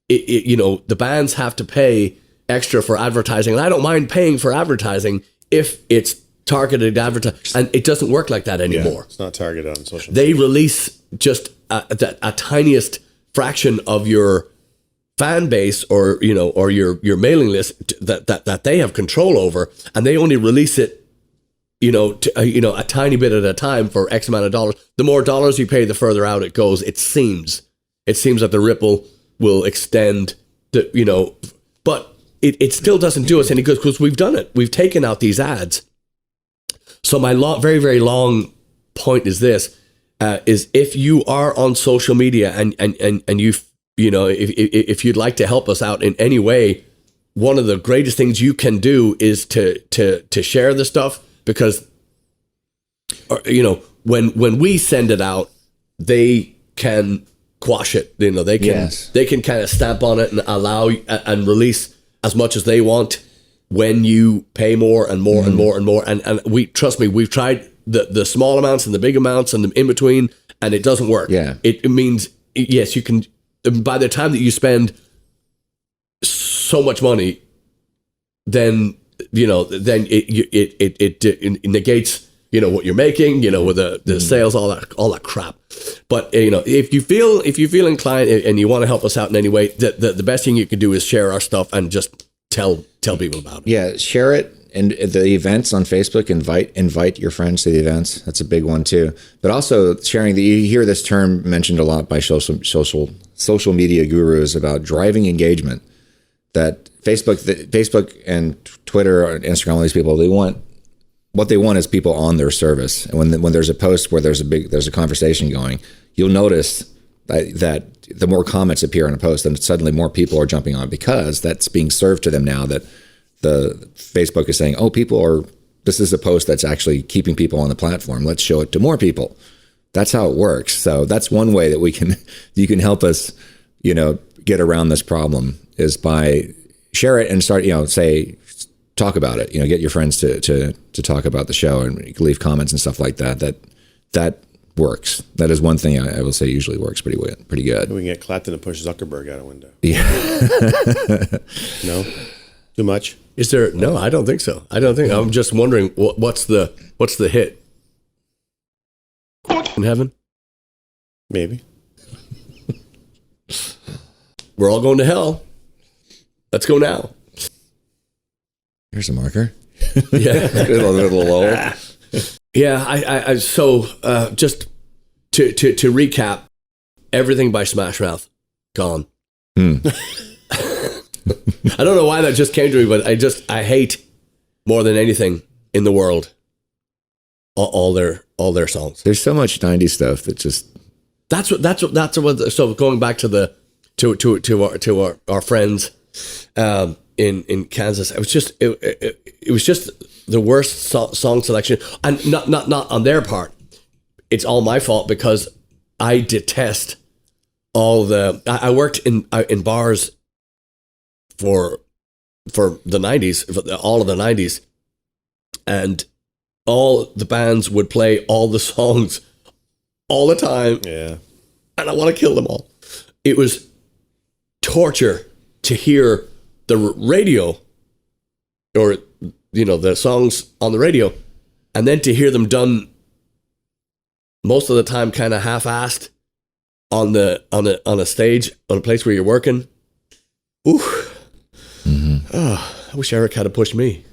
the bands have to pay extra for advertising, and I don't mind paying for advertising if it's targeted advertising, and it doesn't work like that anymore. Yeah, it's not targeted on social media. They release just a tiniest fraction of your fan base, or your mailing list that they have control over, and they only release it a tiny bit at a time for X amount of dollars. The more dollars you pay, the further out it goes. It seems that the ripple will extend but it still doesn't do us any good, because we've done it. We've taken out these ads. So my very, very long point is this, is if you are on social media and if you'd like to help us out in any way, one of the greatest things you can do is to share the stuff, because when we send it out, they can quash it. They can kind of stamp on it and allow and release as much as they want when you pay more and more and more and more. And trust me, we've tried the small amounts and the big amounts and the in between, and it doesn't work. Yeah. It means, yes, you can, by the time that you spend so much money, then it negates what you're making, with the sales, all that crap. But if you feel inclined and you want to help us out in any way, the best thing you can do is share our stuff and just tell people about it. Yeah, share it. And the events on Facebook, invite your friends to the events. That's a big one too. But also sharing you hear this term mentioned a lot by social media gurus about driving engagement. That Facebook and Twitter and Instagram, all these people, what they want is people on their service. And when there's a post where there's a conversation going, you'll notice that the more comments appear on a post, then suddenly more people are jumping on, because that's being served to them now that the Facebook is saying, this is a post that's actually keeping people on the platform. Let's show it to more people. That's how it works. So that's one way that you can help us, get around this problem, is by share it and start, talk about it, get your friends to talk about the show and leave comments and stuff like that. That works. That is one thing I will say usually works pretty good. We can get Clapton to push Zuckerberg out a window. Yeah. No? Too much? Is there? No, I don't think so. I'm just wondering what's the hit in heaven? Maybe. We're all going to hell. Let's go now. Here's a marker. Yeah. A little lull. Yeah. I so just to recap, everything by Smash Mouth gone. I don't know why that just came to me, but I hate more than anything in the world all their songs. There's so much 90s stuff that just that's what. So going back to our friends in Kansas, it was just the worst song selection, and not on their part. It's all my fault because I detest all the. I worked in bars for the 90s, all of the 90s, and all the bands would play all the songs all the time. Yeah. And I want to kill them all. It was torture to hear the radio or, the songs on the radio, and then to hear them done most of the time kind of half-assed on a stage, on a place where you're working. Ooh. Mm-hmm. Oh, I wish Eric had to push me.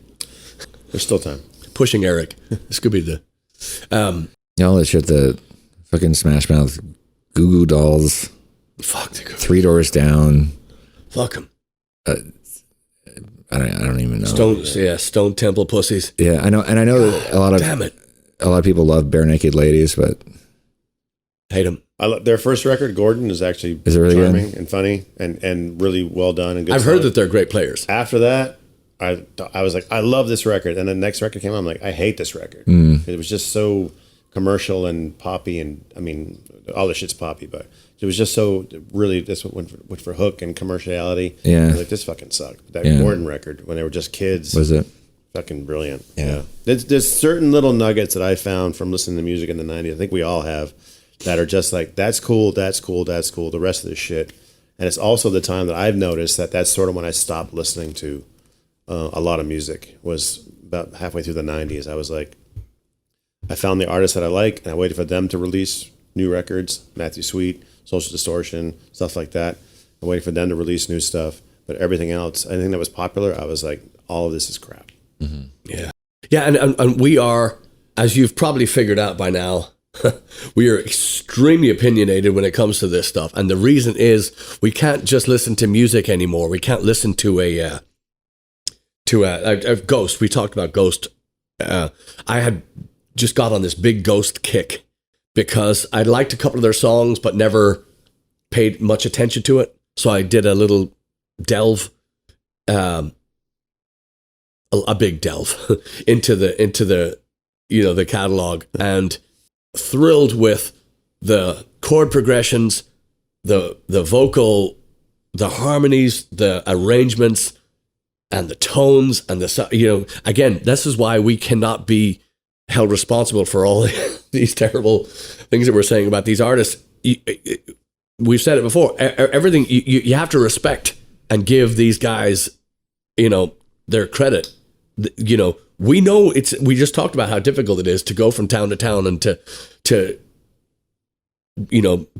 There's still time. Pushing Eric. This could be the... all that shit, the fucking Smash Mouth, Goo Goo Dolls. Fuck the Goo Goo. Three Doors Down. Fuck them. I don't even know. Stone Temple Pussies. Yeah, I know, and I know that a lot of people love Bare Naked Ladies, but hate them. Their first record, Gordon, is actually really charming good? and funny and really well done and good. I've heard that they're great players. After that, I was like, I love this record, and the next record came out, I'm like, I hate this record. It was just so commercial and poppy, and I mean, all the shit's poppy, but it was just so really this went for hook and commerciality. Yeah, I was like, this fucking sucked. That Gordon record when they were just kids, was it fucking brilliant? Yeah. There's certain little nuggets that I found from listening to music in the '90s. I think we all have. That are just like, that's cool, that's cool, that's cool, the rest of this shit. And it's also the time that I've noticed that's sort of when I stopped listening to a lot of music, was about halfway through the 90s. I was like, I found the artists that I like, and I waited for them to release new records, Matthew Sweet, Social Distortion, stuff like that. I waited for them to release new stuff. But everything else, anything that was popular, I was like, all of this is crap. Mm-hmm. Yeah. Yeah, and we are, as you've probably figured out by now, we are extremely opinionated when it comes to this stuff, and the reason is we can't just listen to music anymore. We can't listen to a Ghost. We talked about Ghost. I had just got on this big Ghost kick because I liked a couple of their songs, but never paid much attention to it. So I did a little delve, a big delve into the the catalog, and thrilled with the chord progressions, the vocal, the harmonies, the arrangements, and the tones, and again, this is why we cannot be held responsible for all these terrible things that we're saying about these artists. We've said it before. Everything you have to respect and give these guys, their credit. We know we just talked about how difficult it is to go from town to town and to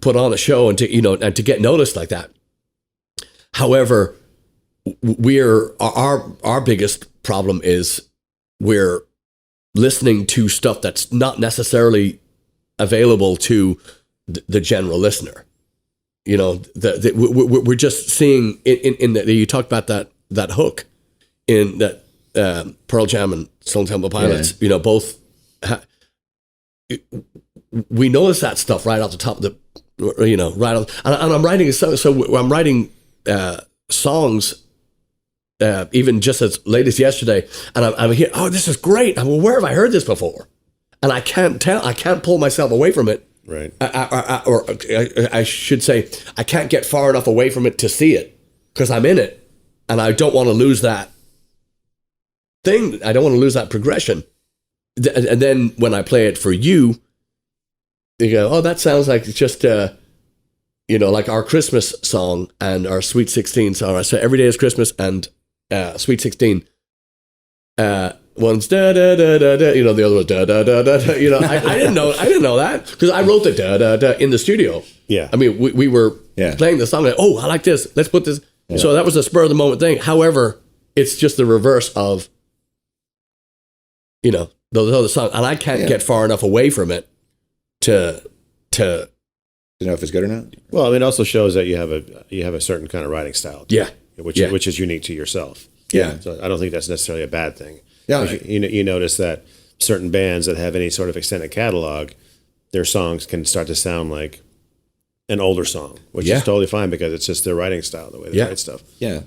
put on a show and to get noticed like that. However, our biggest problem is we're listening to stuff that's not necessarily available to the general listener. You know, we're just seeing in that you talked about that hook in that Pearl Jam and Stone Temple Pilots. You know, both. We notice that stuff right off the top of the, you know, right off. And I'm writing I'm writing songs. Even just as late as yesterday, and I'm here. Oh, this is great! I mean, where have I heard this before? And I can't pull myself away from it. Right. Or I should say, I can't get far enough away from it to see it because I'm in it, and I don't want to lose that thing. I don't want to lose that progression. And then when I play it for you, you go, "Oh, that sounds like it's just." You know, like our Christmas song and our Sweet 16 song. So Every Day is Christmas and Sweet 16. One's da da da da da. You know, the other was da da da da da. You know, I didn't know that because I wrote the da da da in the studio. Yeah. I mean, we were playing the song. Like, oh, I like this. Let's put this. Yeah. So that was a spur of the moment thing. However, it's just the reverse of, you know, those other songs, and I can't get far enough away from it to know if it's good or not. Well, I mean, it also shows that you have a certain kind of writing style. Yeah. Which is unique to yourself. Yeah. So I don't think that's necessarily a bad thing. Yeah. You notice that certain bands that have any sort of extended catalog, their songs can start to sound like an older song, which is totally fine because it's just their writing style, the way they write stuff. Yeah.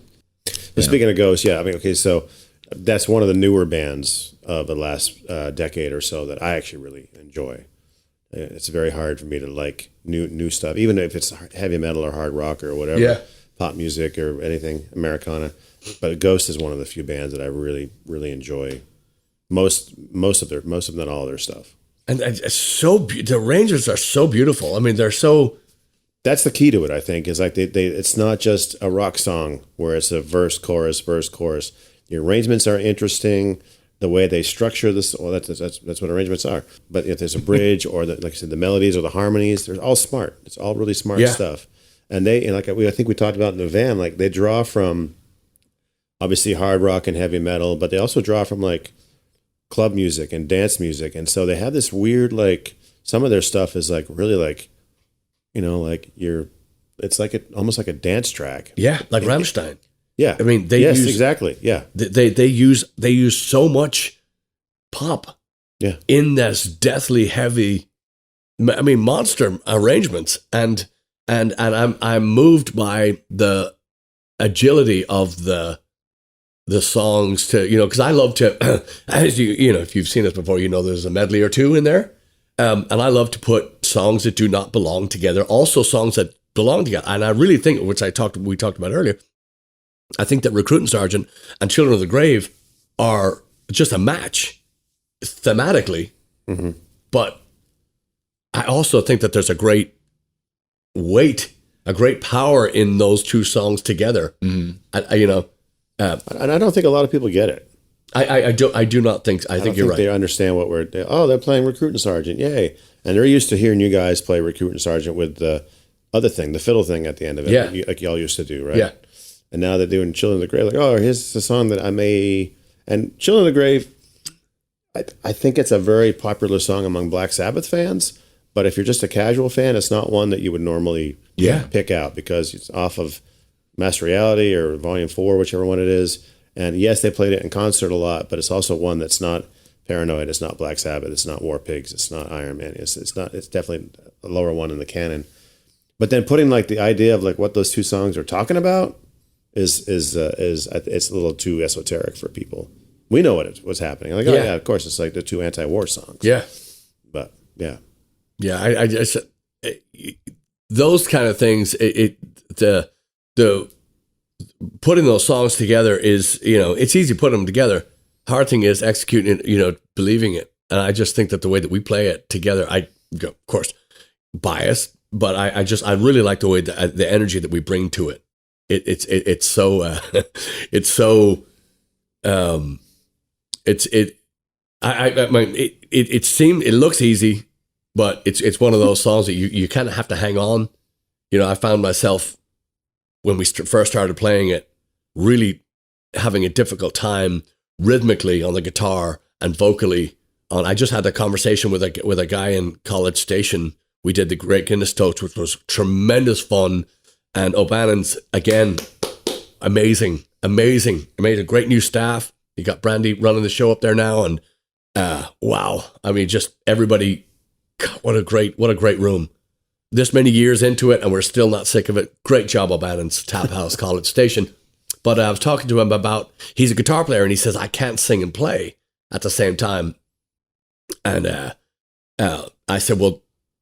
But speaking of Ghost, I mean, okay, so that's one of the newer bands of the last decade or so that I actually really enjoy. It's very hard for me to like new stuff, even if it's heavy metal or hard rock or whatever, pop music or anything, Americana. But Ghost is one of the few bands that I really, really enjoy. Most of them, not all of their stuff. And it's so the arrangements are so beautiful. I mean, they're so. That's the key to it, I think. Is like they it's not just a rock song where it's a verse, chorus. The arrangements are interesting. The way they structure this, well, that's what arrangements are. But if there's a bridge or like I said, the melodies or the harmonies, they're all smart. It's all really smart stuff. And I think we talked about in the van, like they draw from obviously hard rock and heavy metal, but they also draw from like club music and dance music. And so they have this weird, like some of their stuff is like really like, you know, like it's like almost like a dance track. Yeah, like Rammstein. Yeah, I mean, they use exactly. Yeah, they use so much pop. Yeah, in this deathly heavy, I mean, monster arrangements, and I'm moved by the agility of the songs to, you know, because I love to, as you know, if you've seen this before, you know, there's a medley or two in there, and I love to put songs that do not belong together, also songs that belong together, and I really think, which we talked about earlier. I think that Recruiting Sergeant and Children of the Grave are just a match thematically, but I also think that there's a great weight, a great power in those two songs together. And I don't think a lot of people get it. I do not think. I think you're right. They understand what they're playing Recruiting Sergeant, yay! And they're used to hearing you guys play Recruiting Sergeant with the other thing, the fiddle thing at the end of it, like y'all used to do, right? Yeah. And now they're doing Children of the Grave, like, oh, here's the song that I may. And Children of the Grave, I think it's a very popular song among Black Sabbath fans. But if you're just a casual fan, it's not one that you would normally pick out because it's off of Master Reality or Volume 4, whichever one it is. And yes, they played it in concert a lot, but it's also one that's not Paranoid. It's not Black Sabbath. It's not War Pigs. It's not Iron Man. It's definitely a lower one in the canon. But then putting like the idea of like what those two songs are talking about is it's a little too esoteric for people. We know what's happening. Like, oh yeah, of course, it's like the two anti-war songs. Yeah, but yeah. I just those kind of things. The putting those songs together is, you know, it's easy to put them together. Hard thing is executing it, you know, believing it. And I just think that the way that we play it together, of course, biased, but I really like the way the energy that we bring to it. It's so it looks easy, but it's one of those songs that you kind of have to hang on. You know, I found myself when we first started playing it, really having a difficult time rhythmically on the guitar and vocally. I just had a conversation with a guy in College Station. We did the Great Guinness Toast, which was tremendous fun. And O'Bannon's, again, amazing. Great new staff. You got Brandy running the show up there now. And wow. I mean, just everybody, God, what a great room. This many years into it, and we're still not sick of it. Great job, O'Bannon's Tap House, College Station. But I was talking to him about, he's a guitar player, and he says, I can't sing and play at the same time. And I said, well,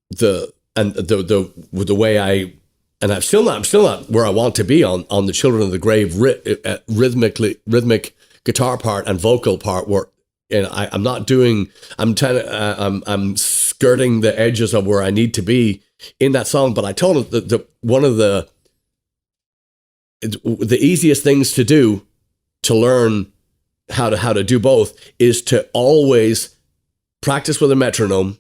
the way I'm still not where I want to be on the Children of the Grave rhythmic guitar part and vocal part. Where I'm skirting the edges of where I need to be in that song. But I told him that one of the easiest things to do to learn how to do both is to always practice with a metronome.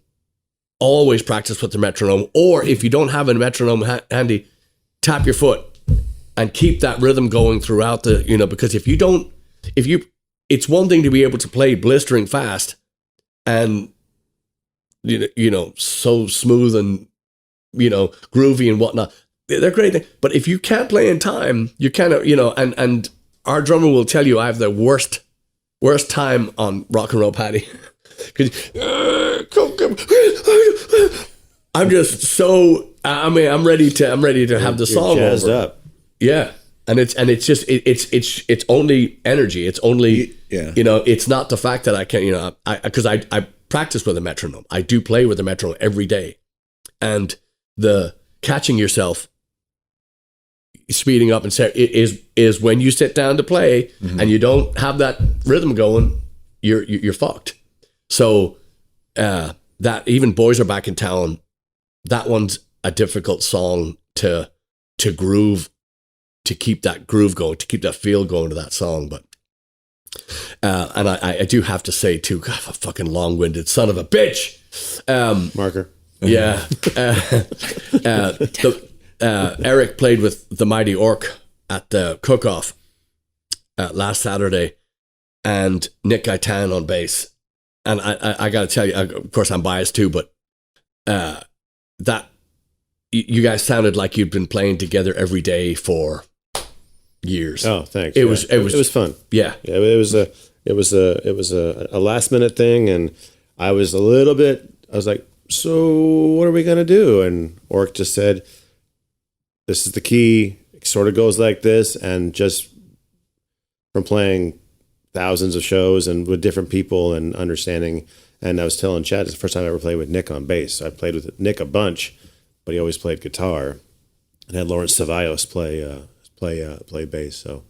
Always practice with the metronome. Or if you don't have a metronome handy, tap your foot and keep that rhythm going throughout because it's one thing to be able to play blistering fast and, so smooth and, groovy and whatnot. They're great. But if you can't play in time, you kind of, and our drummer will tell you I have the worst time on Rock and Roll Paddy. I'm just so, I'm ready to have the song jazzed over. Up. Yeah. And it's only energy. It's only, it's not the fact that I can't, because I practice with a metronome. I do play with a metronome every day. And the catching yourself, speeding up and say is when you sit down to play and you don't have that rhythm going, you're fucked. So that even Boys Are Back in Town, that one's a difficult song to groove, to keep that groove going, to keep that feel going to that song. But and I do have to say too, God, a fucking long-winded son of a bitch. Marker. Yeah. Eric played with the Mighty Orc at the cook-off last Saturday, and Nick Gaitan on bass. And I got to tell you, of course, I'm biased too, but that you guys sounded like you'd been playing together every day for years. Oh, thanks. It was fun. Yeah. It was a last minute thing, and I was like, so what are we gonna do? And Orc just said, this is the key. It sort of goes like this, and just from playing thousands of shows and with different people and understanding. And I was telling Chad, it's the first time I ever played with Nick on bass. I played with Nick a bunch, but he always played guitar, and had Lawrence Cevallos play bass. So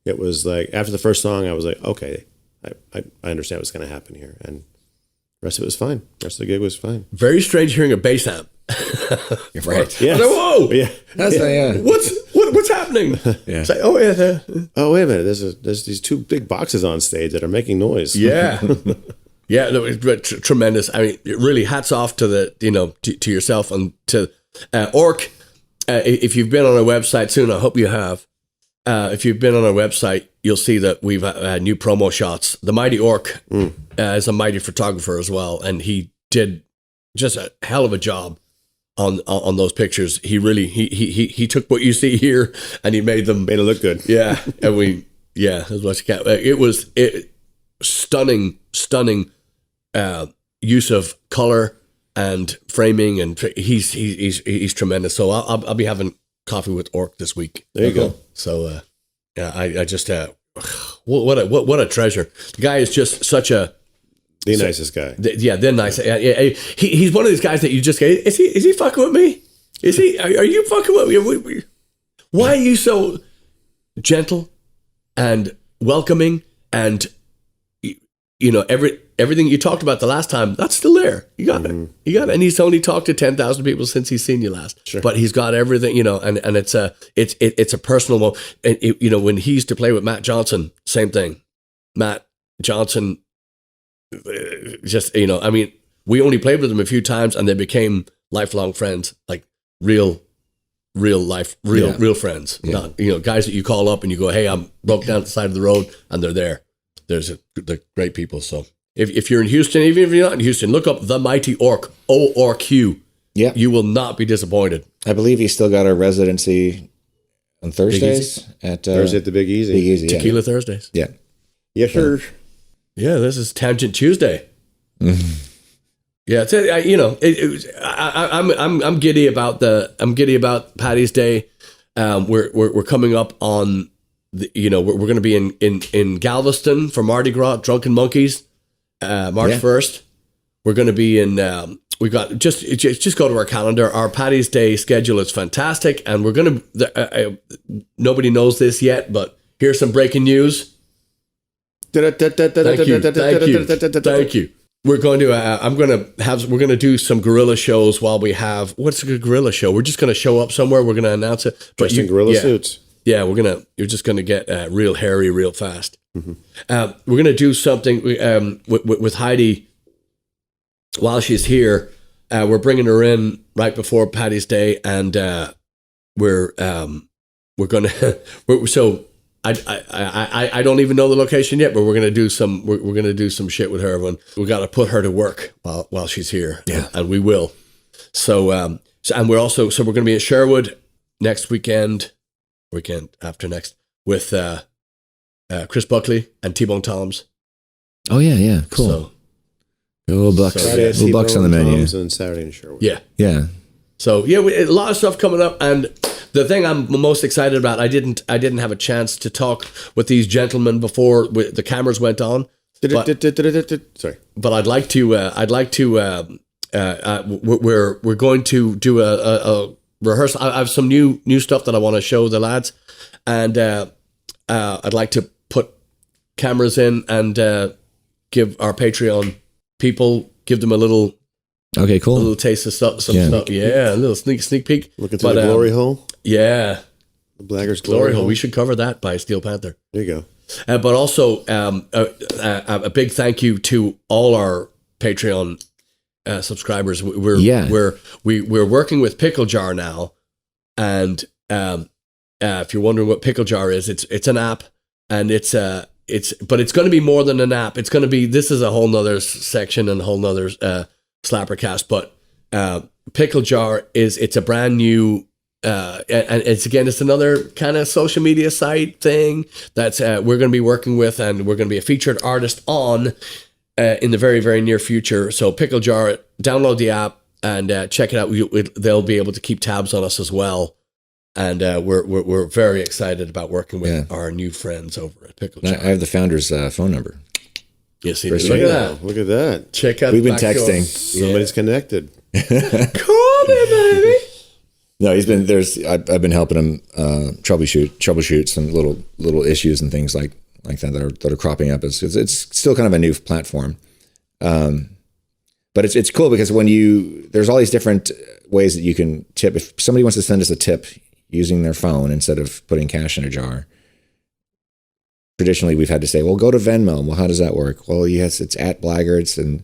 it was like, after the first song, I was like, okay, I understand what's going to happen here. And the rest of it was fine. The rest of the gig was fine. Very strange hearing a bass amp. Right. Yeah. Whoa. Yeah. That's What's happening? Yeah. It's like, oh yeah. Oh, wait a minute. There's these two big boxes on stage that are making noise. Yeah. Yeah, no, it's tremendous. I mean, really, hats off to to yourself and to Orc. If you've been on our website soon, I hope you have. If you've been on our website, you'll see that we've new promo shots. The Mighty Orc is a mighty photographer as well, and he did just a hell of a job on those pictures. He really he took what you see here and he made it look good. Yeah, and as much as you can. It was stunning use of color and framing, and he's tremendous. So I'll be having coffee with Orc this week. There you go. So I just what a treasure. The guy is just such a nicest guy. The nice. He's one of these guys that you just go, is he fucking with me? Is he? Are you fucking with me? Why are you so gentle and welcoming and everything you talked about the last time, that's still there. You got it. You got it. And he's only talked to 10,000 people since he's seen you last. Sure. But he's got everything, and it's a personal moment. And when he used to play with Matt Johnson, same thing. Matt Johnson, just, I mean, we only played with him a few times and they became lifelong friends, like real real life, real friends, not guys that you call up and you go, hey, I'm broke down at the side of the road, and they're there. They're great people. So if you're in Houston, even if you're not in Houston, look up The Mighty Orc, ORQ. Yeah, you will not be disappointed. I believe he's still got a residency on Thursdays at Thursday at the Big Easy. Big Easy, Tequila Thursdays. Yeah. Yes, sir. Yeah, this is Tangent Tuesday. Yeah, I'm giddy about Paddy's Day. We're coming up on we're going to be in Galveston for Mardi Gras, Drunken Monkeys, March 1st. We're going to be in. We got just go to our calendar. Our Paddy's Day schedule is fantastic, and we're going to. Nobody knows this yet, but here's some breaking news. Thank you. We're going to we're going to do some guerrilla shows while we have. What's a good guerrilla show? We're just going to show up somewhere. We're going to announce it. Dressed in guerrilla suits. Yeah, you're just going to get real hairy real fast. Mm-hmm. We're going to do something with Heidi while she's here. We're bringing her in right before Paddy's Day, and we're going to. I don't even know the location yet, but we're gonna do some shit with her. We got to put her to work while she's here, and we will. So we're gonna be at Sherwood next weekend after next with Chris Buckley and T-Bone Toms. Oh yeah, cool. So, little bucks, little bucks on the menu. On Saturday in Sherwood. Yeah. So a lot of stuff coming up, and the thing I'm most excited about, I didn't have a chance to talk with these gentlemen before the cameras went on. Sorry, but I'd like to. We're going to do a rehearsal. I have some new stuff that I want to show the lads, and I'd like to put cameras in and give our Patreon people, give them a little. Okay, cool. A little taste of some stuff. Yeah, a little sneak peek. Looking through the glory hole. Yeah. The Blaggards glory hole. We should cover that by Steel Panther. There you go. But also a big thank you to all our Patreon subscribers. We're working with PickleJar now, and if you're wondering what PickleJar is, it's an app, and it's going to be more than an app. This is a whole nother section and a whole nother SlapperCast, but PickleJar it's a brand new and it's another kind of social media site thing that's we're going to be working with, and we're going to be a featured artist on in the very, very near future. So PickleJar, download the app and check it out. They'll be able to keep tabs on us as well, and we're very excited about working with our new friends over at PickleJar. I have the founder's phone number. Yes, look at that. Check out. We've been texting. Somebody's connected. Call me, baby. No, he's been. I've been helping him troubleshoot some little issues and things like that that are cropping up. It's still kind of a new platform, but it's cool because there's all these different ways that you can tip. If somebody wants to send us a tip using their phone instead of putting cash in a jar. Traditionally, we've had to say, well, go to Venmo. Well, how does that work? Well, yes, it's at Blaggards, and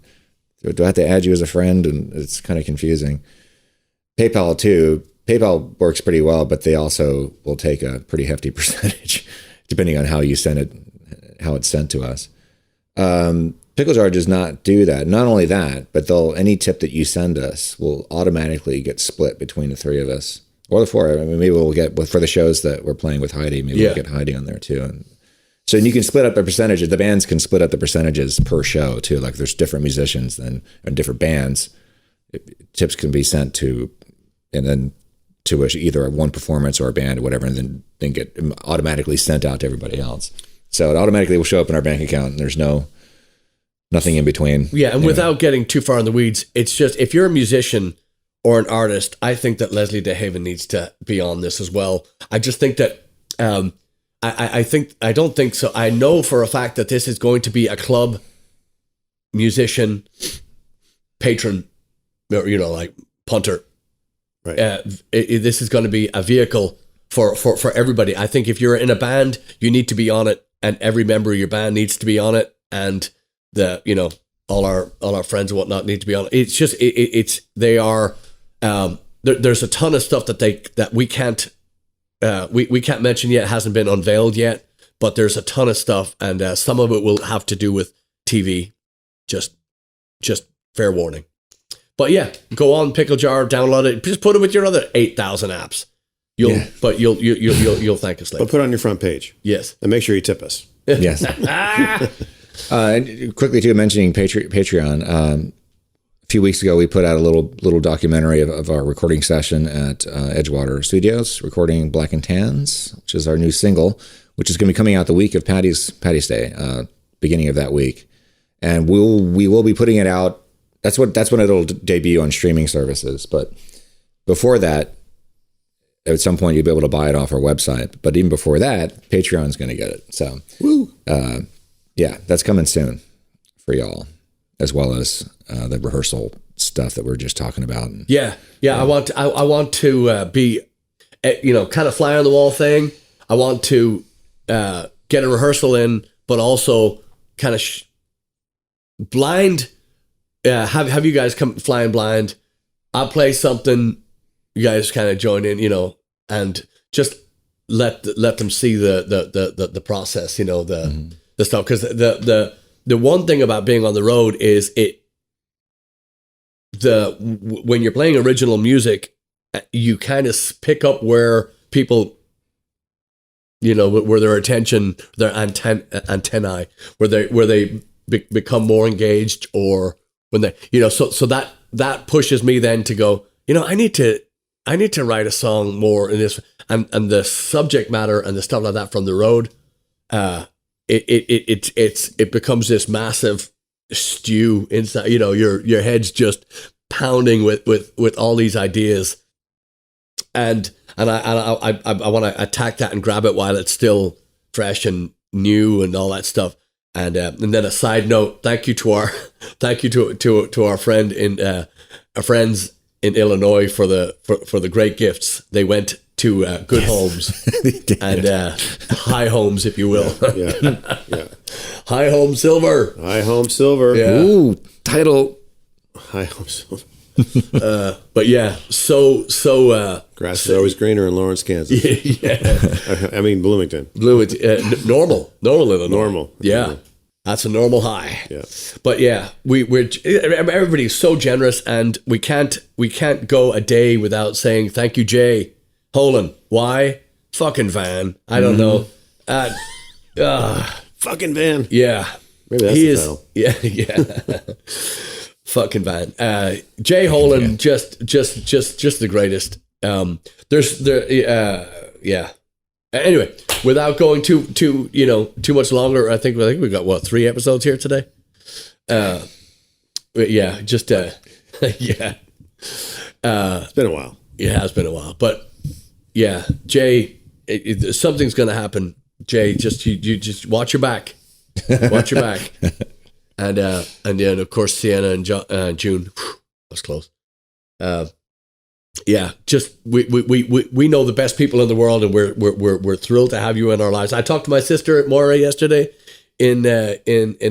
do I have to add you as a friend? And it's kind of confusing. PayPal, too. PayPal works pretty well, but they also will take a pretty hefty percentage, depending on how you send it, how it's sent to us. PickleJar does not do that. Not only that, but any tip that you send us will automatically get split between the three of us, or the four. I mean, maybe we'll get, for the shows that we're playing with Heidi, maybe we'll get Heidi on there, too. And so you can split up the percentages. The bands can split up the percentages per show too. Like there's different musicians and different bands. Tips can be sent to either one performance or a band or whatever, and then get automatically sent out to everybody else. So it automatically will show up in our bank account, and there's nothing in between. Yeah, and without getting too far in the weeds, it's just if you're a musician or an artist, I think that Leslie DeHaven needs to be on this as well. I just think that. I don't think so. I know for a fact that this is going to be a club musician patron, like punter. Right. This is going to be a vehicle for everybody. I think if you're in a band, you need to be on it, and every member of your band needs to be on it, and all our friends and whatnot need to be on it. It's just they are there's a ton of stuff that we can't mention yet, hasn't been unveiled yet, but there's a ton of stuff, and some of it will have to do with TV. Just fair warning. But yeah, go on PickleJar, download it, just put it with your other 8,000 apps. You'll thank us later. But put it on your front page. Yes, and make sure you tip us. Yes. And quickly too, mentioning Patreon. A few weeks ago, we put out a little documentary of our recording session at Edgewater Studios, recording Black and Tans, which is our new single, which is going to be coming out the week of Paddy's Day, beginning of that week, and we will be putting it out. That's when it'll debut on streaming services. But before that, at some point you'll be able to buy it off our website. But even before that, Patreon's going to get it. So, yeah, that's coming soon for y'all, as well as the rehearsal stuff that we're just talking about. Yeah. I want to be, kind of fly on the wall thing. I want to get a rehearsal in, but also kind of blind. Have you guys come flying blind? I'll play something. You guys kind of join in, and just let them see the process, the stuff. Because the one thing about being on the road is when you're playing original music, you kind of pick up where people, where their attention, their antennae, where they become more engaged, or when they, so that pushes me then to go, I need to write a song more in this, and the subject matter and the stuff like that from the road. It becomes this massive stew inside. Your head's just pounding with all these ideas, and I want to attack that and grab it while it's still fresh and new and all that stuff. And then a side note, thank you to our friends in Illinois for the great gifts. They went to good homes and high homes, if you will. Yeah. High home silver. High home silver. Yeah. Ooh, title. High home silver. But yeah, so grass is always greener in Lawrence, Kansas. Yeah. I mean Bloomington. Normal Illinois. Normal. Yeah. That's a normal high. Yeah. But yeah, everybody's so generous, and we can't go a day without saying thank you, Jay Holan. Why? Fucking Van. I don't know. Fucking Van. Yeah. Maybe that's the title. Yeah. Fucking Van. Jay Holan, just the greatest. Yeah. Anyway, without going too much longer, I think we got 3 episodes here today. Yeah, just yeah. It's been a while. It has been a while, but yeah, Jay, something's going to happen. Jay, you just watch your back. Watch your back. And then of course Sienna and June. That's close. Yeah, just we know the best people in the world, and we're thrilled to have you in our lives. I talked to my sister Maura yesterday in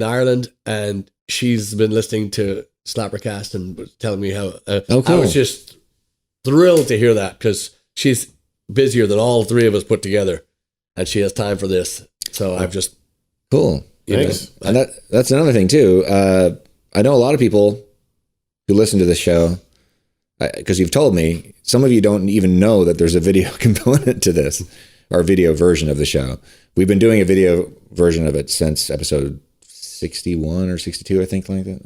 Ireland, and she's been listening to SlapperCast and was telling me how. Cool. I was just thrilled to hear that, because she's busier than all 3 of us put together, and she has time for this. So I've just cool. Thanks. And that's another thing too. I know a lot of people who listen to this show, because you've told me, some of you don't even know that there's a video component to this, or a video version of the show. We've been doing a video version of it since episode 61 or 62, I think, like that.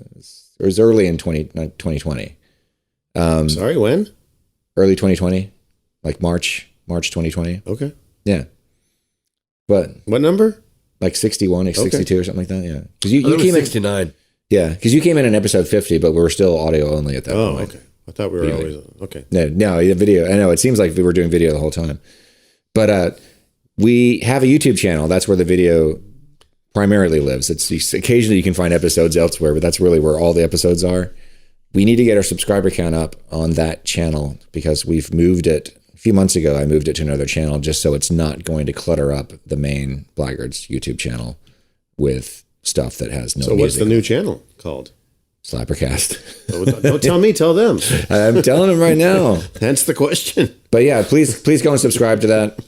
It was early in 2020. Sorry, when? Early 2020, like March 2020. Okay. Yeah. But what number? Like 61 or 62 or something like that. Yeah. Because you came came 69. in. Yeah, because you came in episode 50, but we were still audio only at that point. Oh, okay. I thought we were always okay. No, video. I know it seems like we were doing video the whole time, but we have a YouTube channel. That's where the video primarily lives. It's occasionally you can find episodes elsewhere, but that's really where all the episodes are. We need to get our subscriber count up on that channel, because we've moved it a few months ago. I moved it to another channel just so it's not going to clutter up the main Blaggards YouTube channel with stuff that has no music. So what's the new channel called? SlapperCast. Don't tell me, tell them. I'm telling them right now. Hence the question. But yeah, please go and subscribe to that.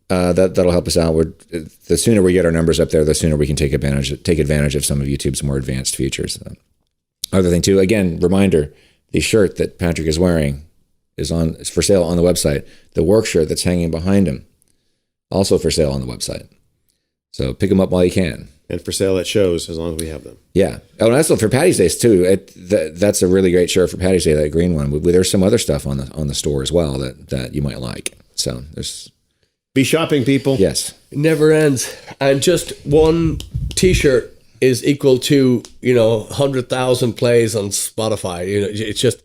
That'll help us out. The sooner we get our numbers up there, the sooner we can take advantage of some of YouTube's more advanced features. Other thing too, again, reminder: the shirt that Patrick is wearing is for sale on the website. The work shirt that's hanging behind him, also for sale on the website. So pick them up while you can. And for sale at shows, as long as we have them. Yeah. Oh, and that's for Paddy's Day too. That's a really great shirt for Paddy's Day, that green one. There's some other stuff on the store as well that you might like. So there's. Be shopping, people. Yes. It never ends. And just one T-shirt is equal to 100,000 plays on Spotify. It's just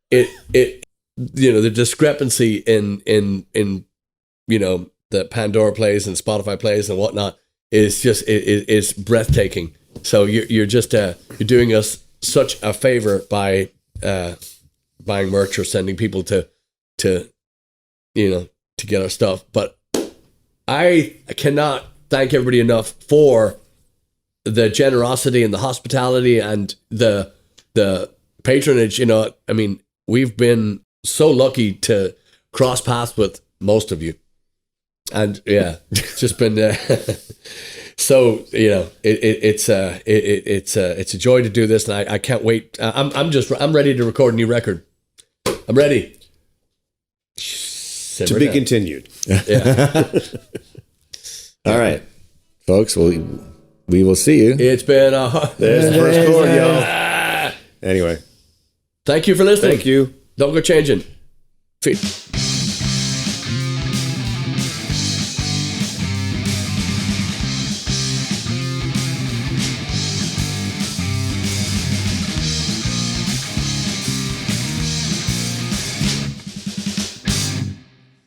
the discrepancy in the Pandora plays and Spotify plays and whatnot is just is breathtaking. So you're just you're doing us such a favor by buying merch or sending people to get our stuff. But I cannot thank everybody enough for the generosity and the hospitality and the patronage. I mean, we've been so lucky to cross paths with most of you. And yeah, it's just been so it's a joy to do this, and I can't wait. I'm ready to record a new record. I'm ready. To be continued. Yeah. All right, folks. We will see you. It's been there's the first chord, y'all. Anyway, thank you for listening. Thank you. Don't go changing. Feet.